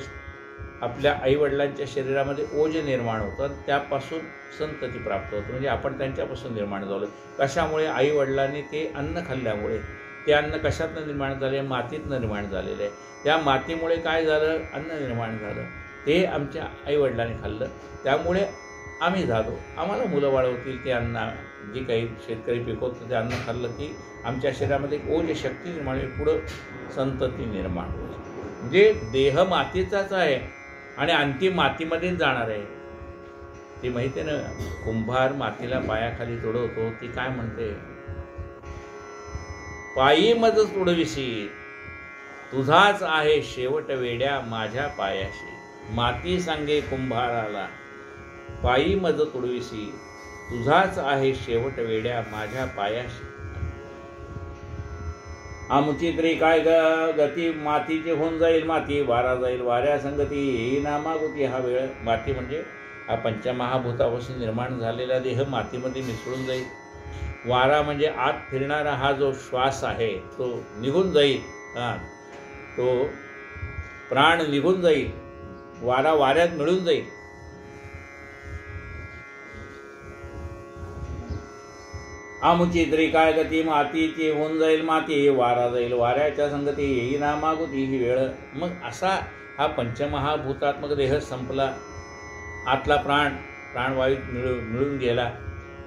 आपल्या आईवडिलांच्या शरीरामध्ये ओज निर्माण होतं, त्यापासून संतती प्राप्त होतं. म्हणजे आपण त्यांच्यापासून निर्माण झालो. कशामुळे? आईवडिलांनी ते अन्न खाल्ल्यामुळे. ते अन्न कशातनं निर्माण झाले? मातीतनं निर्माण झालेलं आहे. त्या मातीमुळे काय झालं? अन्न निर्माण झालं. ते आमच्या आईवडिलांनी खाल्लं, त्यामुळे आम्ही झालो. आम्हाला मुलं बाळ होतील. ते अन्न जे काही शेतकरी पिकवतं ते अन्न खाल्लं की आमच्या शरीरामध्ये ओज शक्ती निर्माण होईल, पुढं संतती निर्माण होईल. म्हणजे देह मातीचाच आहे आणि अंतिम मातीमध्येच जाणार आहे. ती माहिती आहे ना, कुंभार मातीला पायाखाली तोडवतो. ती काय म्हणते, पायी मज तुडविसी, तुझाच आहे शेवट वेड्या माझ्या पायाशी. माती सांगे कुंभाराला, पायी मज तुडविसी, तुझाच आहे शेवट वेड्या माझ्या पायाशी. आमची तरी काय गती, मातीचे होऊन जाईल माती, वारा जाईल वाऱ्या संगती, ही नामागुती हा वेळ. माती म्हणजे हा पंचमहाभूतापासून निर्माण झालेला देह मातीमध्ये मिसळून जाईल. वारा म्हणजे आत फिरणारा हा जो श्वास आहे तो निघून जाईल. तो प्राण निघून जाईल, वारा वाऱ्यात मिळून जाईल. आमुची तरी काय गती, मातीची होऊन जाईल माती, वारा जाईल वाऱ्याच्या संगती, येई ना मागुती ही वेळ. मग असा हा पंचमहाभूतात्मक देह संपला, आतला प्राणवायू मिळून गेला,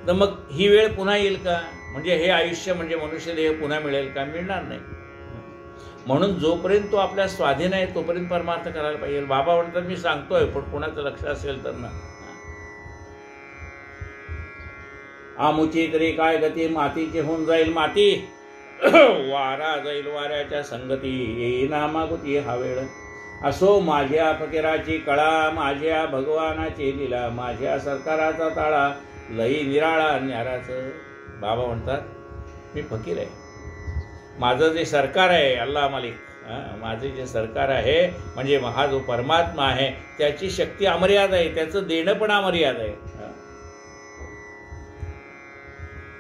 तर मग ही वेळ पुन्हा येईल का? म्हणजे हे आयुष्य म्हणजे मनुष्य देह पुन्हा मिळेल का? मिळणार नाही. म्हणून जोपर्यंत तो आपल्या स्वाधीन आहे तोपर्यंत परमार्थ करायला पाहिजे. बाबा म्हणतात मी सांगतोय, पण कोणाचं लक्ष असेल तर ना. आमुची तरी काय गती, मातीची होऊन जाईल माती, वारा जाईल वाऱ्याच्या संगती, येईना मागुती हा वेळ. असो माझ्या फकीराची कळा, माझ्या भगवानाची लीला, माझ्या सरकाराचा ताळा, लई निराळा न्याराचं. बाबा म्हणतात मी फकीर आहे, माझं जे सरकार आहे अल्लाह मालिक, माझे जे सरकार आहे म्हणजे हा जो परमात्मा आहे त्याची शक्ती अमर्याद आहे, त्याचं देणं पण अमर्याद आहे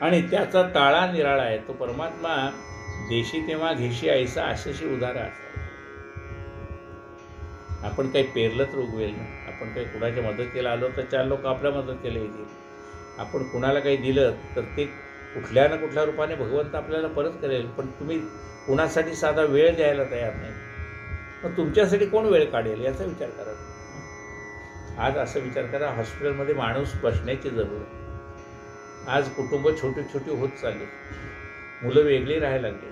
आणि त्याचा ताळा निराळा आहे. तो परमात्मा देशी तेव्हा घेशी ऐसा अशी उदाहरण असतात. आपण काही पेरलं तर उगवेल ना, आपण काही कुणाच्या मदतीला आलो तर 4 लोक आपल्या मदतीला येतील. आपण कुणाला काही दिलं तर ते कुठल्या ना कुठल्या रूपाने भगवंत आपल्याला परत करेल. पण तुम्ही कुणासाठी साधा वेळ द्यायला तयार नाही, मग तुमच्यासाठी कोण वेळ काढेल याचा विचार करा. आज असं विचार करा, हॉस्पिटलमध्ये माणूस बसण्याची जरूरत. आज कुटुंब छोटी छोटी होत चालली, मुलं वेगळी राहायला लागली.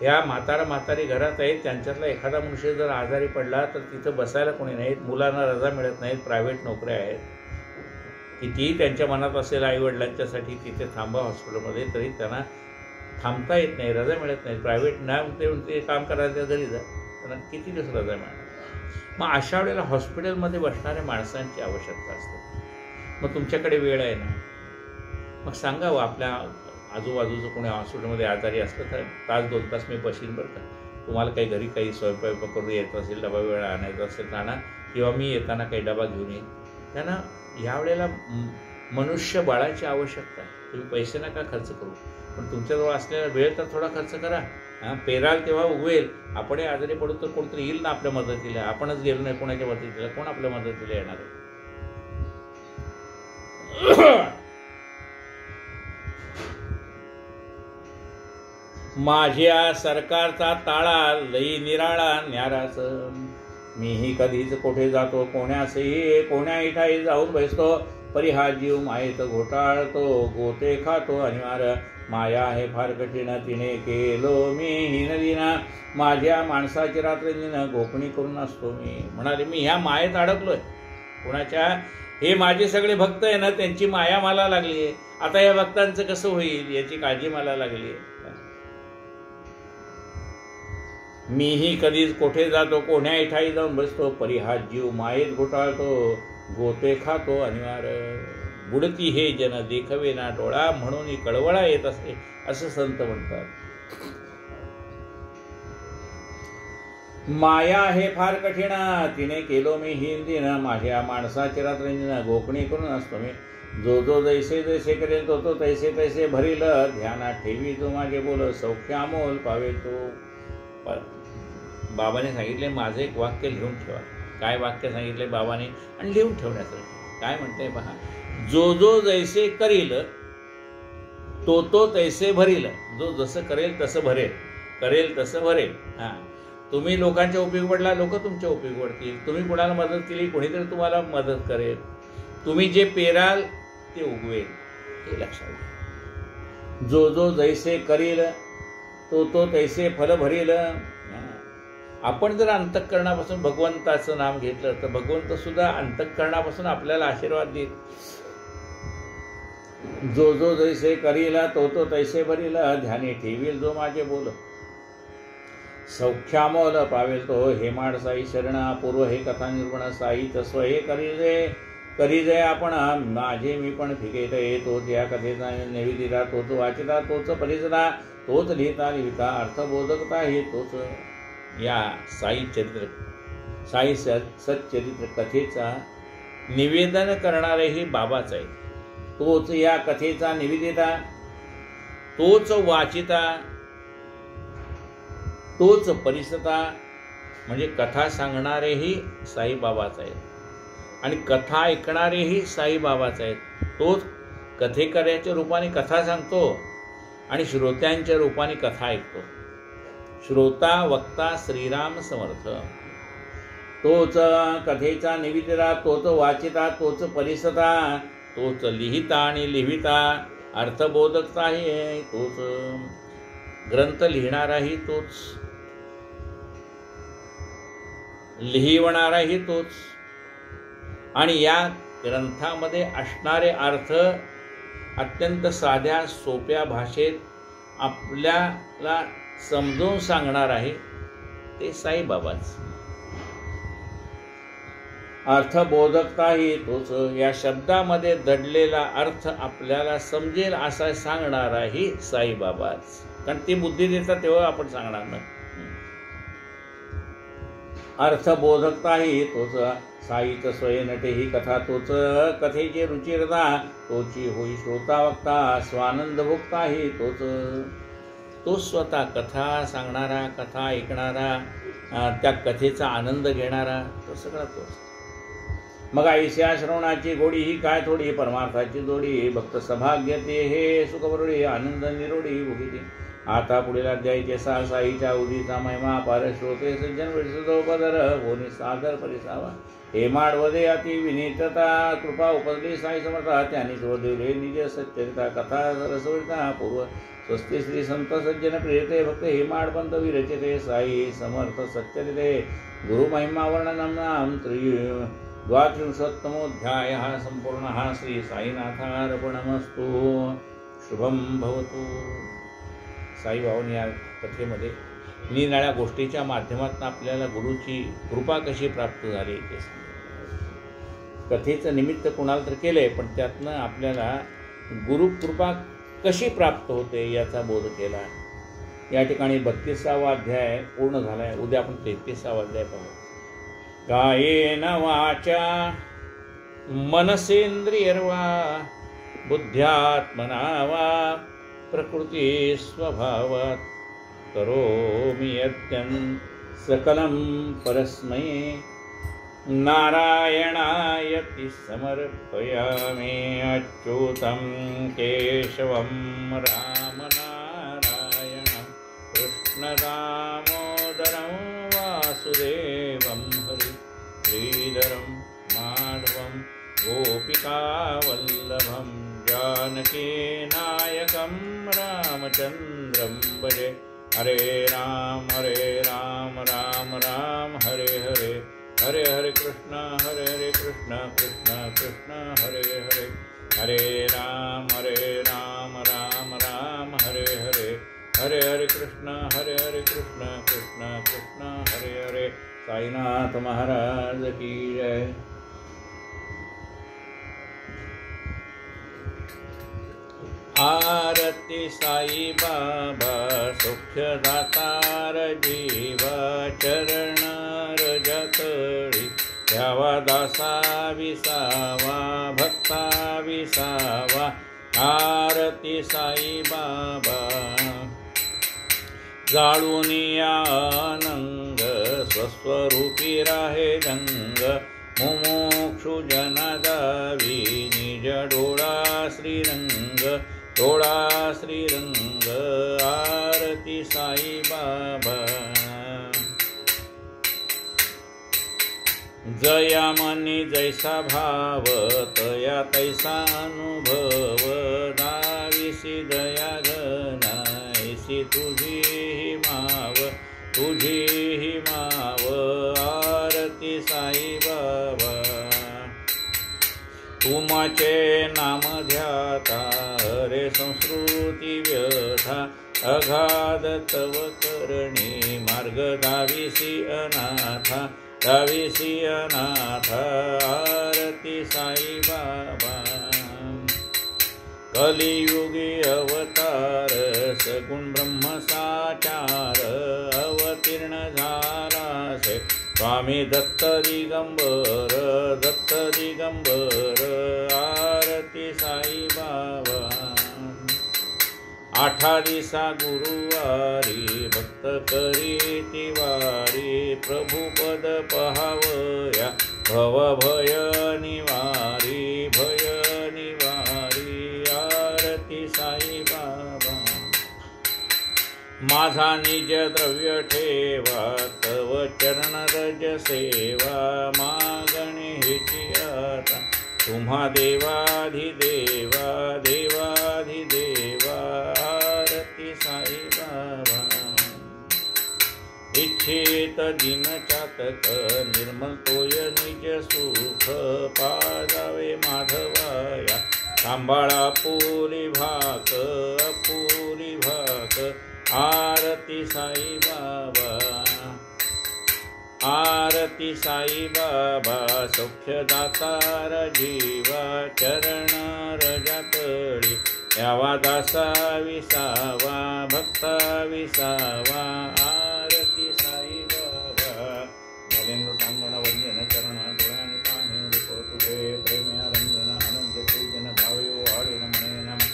ह्या म्हातारी घरात आहेत, त्यांच्यातला एखादा मनुष्य जर आजारी पडला तर तिथं बसायला कोणी नाहीत, मुलांना रजा मिळत नाहीत, प्रायव्हेट नोकऱ्या आहेत. कितीही त्यांच्या मनात असेल आईवडिलांच्यासाठी तिथे थांबा हॉस्पिटलमध्ये, तरी त्यांना थांबता येत नाही, रजा मिळत नाही. प्रायव्हेट ना ते काम करायचं घरी जा, त्यांना किती दिवस रजा मिळणार. मग अशा वेळेला हॉस्पिटलमध्ये बसणाऱ्या माणसांची आवश्यकता असते. मग तुमच्याकडे वेळ आहे ना, मग सांगावं आपल्या आजूबाजूचं कोणी हॉस्पिटलमध्ये आजारी असलं तर 1-2 तास मी बसीन बरं का. तुम्हाला काही घरी काही स्वयंपाक करून यायचं असेल, डबा वेळ आणायचा असेल तर आणा, किंवा मी येताना काही डबा घेऊन येईन. त्यांना यावेळेला मनुष्य बाळाची आवश्यकता आहे. तुम्ही पैसे नका खर्च करू, पण तुमच्याजवळ असलेला वेळ तर थोडा खर्च करा. पेराल तेव्हा उगवेल. आपणही आजारी पडू तर कोणतरी येईल ना आपल्या मदतीला. आपणच गेलो नाही कोणाच्या मदतीला, कोण आपल्या मदतीला येणार आहे? माझ्या सरकारचा ताळा लई निराळा न्याराच, मीही कधीच कोठे जातो कोण्यासही, कोण्या इठाई जाऊन बसतो, परी हा जीव मायेत घोटाळतो, गोते खातो अनिवार. माया हे फार कठीण तिने केलो मी हिनदिना, माझ्या माणसाची रात्रीनं गोपणी करून असतो मी. म्हणाले मी ह्या मायेत अडकलोय. कुणाच्या? हे माझे सगळे भक्त आहे ना, त्यांची माया मला लागली आहे. आता या भक्तांचं कसं होईल याची काळजी मला लागली आहे. मीही कधीच कोठे जातो कोण्या इठाई जाऊन बसतो, परी हा जीव मायेत घोटाळतो, गोते खातो अनिवार. बुडती हे जन देखवे ना डोळा, म्हणून कळवळा येत असे असं संत म्हणतात. माया हे फार कठीण तिने केलो मी हिंदीन, माझ्या माणसाची रात्रीनं गोपणी करून असतो मी. जो जो जैसे जैसे करेल तो तो तैसे तैसे भरील, ध्यानात ठेवी तो माझे बोल, सौख्य अमोल पावेल तो. बाबाने सांगितले माझं एक वाक्य लिहून ठेवा. काय वाक्य सांगितले बाबाने आणि लिहून ठेवण्याचं काय म्हणते पहा. जो जो जैसे करील तो तो तैसे भरील, जो जसं करेल तसं भरेल, करेल तसं भरेल. तुम्ही लोकांच्या उपयोग पडला, लोक तुमच्या उपयोग पडतील. तुम्ही कोणाला मदत केली, कोणीतरी तुम्हाला मदत करेल. तुम्ही जे पेराल ते उगवेल, हे लक्षात घ्या. जो जो जैसे करील तो तो तैसे फल भरील. आपण जर अंतःकरणापासून भगवंताचं नाम घेतलं तर भगवंत सुद्धा अंतःकरणापासून आपल्याला आशीर्वाद देईल. जो जो जैसे करीला तो तो तैसे भरीला, ध्यानी ठेवील जो माझे बोल, सौख्यामोल पावेल तो. हे माणसाई शरणा पूर्व हे कथा निर्वण साई तस्व हे करी जय आपण, माझे मी पण फिकेत तोच या कथेचा नैवेदिता, तोच वाचिता, तोच परिसरा, तोच लिहिता लिहिता, अर्थबोधकता हे तोच. या साई सच्चरित्र कथेचा निवेदन करणारेही बाबाच आहे. तोच या कथेचा निवेदिता, तोच वाचिता, तोच परिसता, म्हणजे कथा सांगणारेही साईबाबाच आहेत आणि कथा ऐकणारेही साईबाबाच आहेत. तोच कथेकऱ्याच्या रूपाने कथा सांगतो आणि श्रोत्यांच्या रूपाने कथा ऐकतो. श्रोता वक्ता श्रीराम समर्थ. तोच कथेचा निविदिता, तोच वाचिता, तोच परिसता, तोच लिहिता आणि लिहिता, अर्थबोधकताही आहे तोच, ग्रंथ लिहिणाराही तोच, लिहिवणाराही तोच. आणि या ग्रंथामध्ये असणारे अर्थ अत्यंत साध्या सोप्या भाषेत आपल्याला समजून सांगणार आहे ते साईबाबाच. अर्थबोधकताही तोच. या शब्दामध्ये दडलेला अर्थ आपल्याला समजेल असा सांगणाराही साईबाबाच. कारण ती बुद्धी देतात तेव्हा आपण सांगणार ना. अर्थबोधकताही तोच. साईच स्वयनटे ही कथा तोच. कथेची रुचिरता तोची होई श्रोता वक्ता. स्वानंद भोगताही तोच. तो स्वतः कथा सांगणारा, कथा ऐकणारा, त्या कथेचा आनंद घेणारा, तो सगळा तोच. मग ऐस्या श्रवणाची गोडी ही काय थोडी, परमार्थाची जोडी. भक्त सभाग्य ते हे सुखवरोडी, आनंद निरोडी भोगिते. आता पुढील अध्यायीचे साईच्या उदीचा महिमा पार. श्रोते सज्जन विसदो पदर होनी सादर परिसावा. हे माडवदे अति विनीतता, कृपा उपजली साई समर्था. त्यांनी शोधले निज सच्चरिता, कथा रसविता पूर्व. स्वस्ति श्री संत सज्जन प्रियते, भक्त हे माडपंत विरचिते. साई समर्थ सच्चरिते, गुरु महिमा वर्णनम नाम द्वात्रिंशोत्तमोऽध्यायः संपूर्णः. श्री साईनाथार्पणमस्तु. शुभम भवतु. साईबाबांनी या कथेमध्ये निराळ्या गोष्टीच्या माध्यमातून आपल्याला गुरुची कृपा कशी प्राप्त झाली ते सांगितलं. कथेचं निमित्त कोणाला तर केलंय, पण त्यातनं आपल्याला गुरुकृपा कशी प्राप्त होते याचा बोध केला. या ठिकाणी 32वा अध्याय पूर्ण झाला आहे. उद्या आपण 33वा अध्याय पाहू. कायेन वाचा मनसेंद्रियर्वा बुद्ध्यात्मना वा प्रकृती स्वभावात करोमि यद्यं सकलं परस्मै नारायणायति समर्पयामि. अच्युतं केशवं रामनारायणं कृष्णदामोदरं वासुदेवं हरि श्रीधरं माधवं गोपिकावल्लभं जानकीनायकं रामचन्द्रं भजे. हरे राम राम राम हरे हरे, हरे हरे कृष्ण कृष्ण कृष्ण हरे हरे. हरे राम राम राम हरे हरे, हरे हरे कृष्ण कृष्ण कृष्ण हरे हरे. साईनाथ महाराज की जय. आरती साई बाबा सुखदातार जीवा चरण रजतळी. द्यावा दासा विसावा भक्ता विसावा. आरती साई बाबा जाळून आनंद स्वस्वरूपी राहे गंग. मुमुक्षु जना दावी निज डोळा श्रीरंग, डोळा श्रीरंग. आरती साई बाबा जया मनी जैसा भाव तया तैसा अनुभव. दाविसी दया घनाईसी तुझी ही माव, तुझी ही माव. आरती साई बाबा तुमाचे नाम ध्याता हरे संस्कृती व्यथा. अगाध तव करणी मार्ग दाविसी अनाथा, दाविसी अनाथा. आरती साई बाबा कलियुगी अवतार सगुण ब्रह्म साचार. अवतीर्ण झाला से स्वामी दत्त दिगंबर, दत्त दिगंबर. आरती साई बाबा 8 दिसा गुरुवारी भक्त करी तिवारी. प्रभुपद पहावया भवभय निवारी भय निवारी आरती साई बाबा माझा निज द्रव्य ठेवा तव चरण रज सेवा मागणे हेची आता तुम्हा देवाधिदेवा देवाधिदेवा आरती साई बाबा इच्छित दिन चातक निर्मल तोय निज सुख पाजावे माधवाया सांभाळा पुरी भाक आरती साई बाबा आरती साई बाबा सौख्य दातार जीवा चरण रजातळी यावा दासा विसावा भक्ता विसावा आरती साई बाबा मलिन लोटांगण वंदन चरण डोळ्याने पाणी रूप तुझे प्रेमे रंजन आनंद पूजन भावयो आडिन मने नम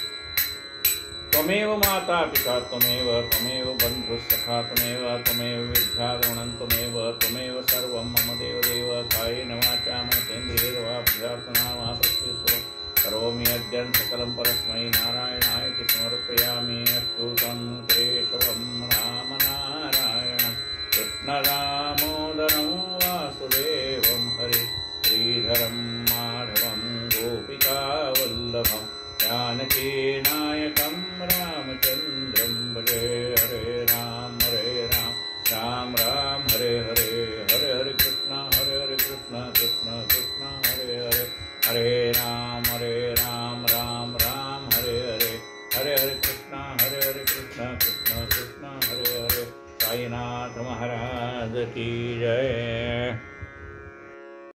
त्वमेव माता पिता त्वमेव बंधुः सखा त्वमेव विद्याद्रोणं त्वमेव सर्वं मम देवदेव कायेन वाचा मनसेन्द्रियैर्वा बुद्ध्यात्मना वा प्रत्यक्षं करोमि अद्यं सकलं परस्मै नारायणाय समर्पयामि अच्युतं केशवं रामनारायणं कृष्णदामोदरं वासुदेवं हरे श्रीधरं माधवं गोपिकावल्लभम् जानकी नायकं रामचन्द्रं भजे हरे राम राम राम हरे हरे हरे हरे कृष्ण कृष्ण कृष्ण हरे हरे हरे राम राम राम हरे हरे हरे हरे कृष्ण कृष्ण कृष्ण हरे हरे साईनाथ महाराज की जय।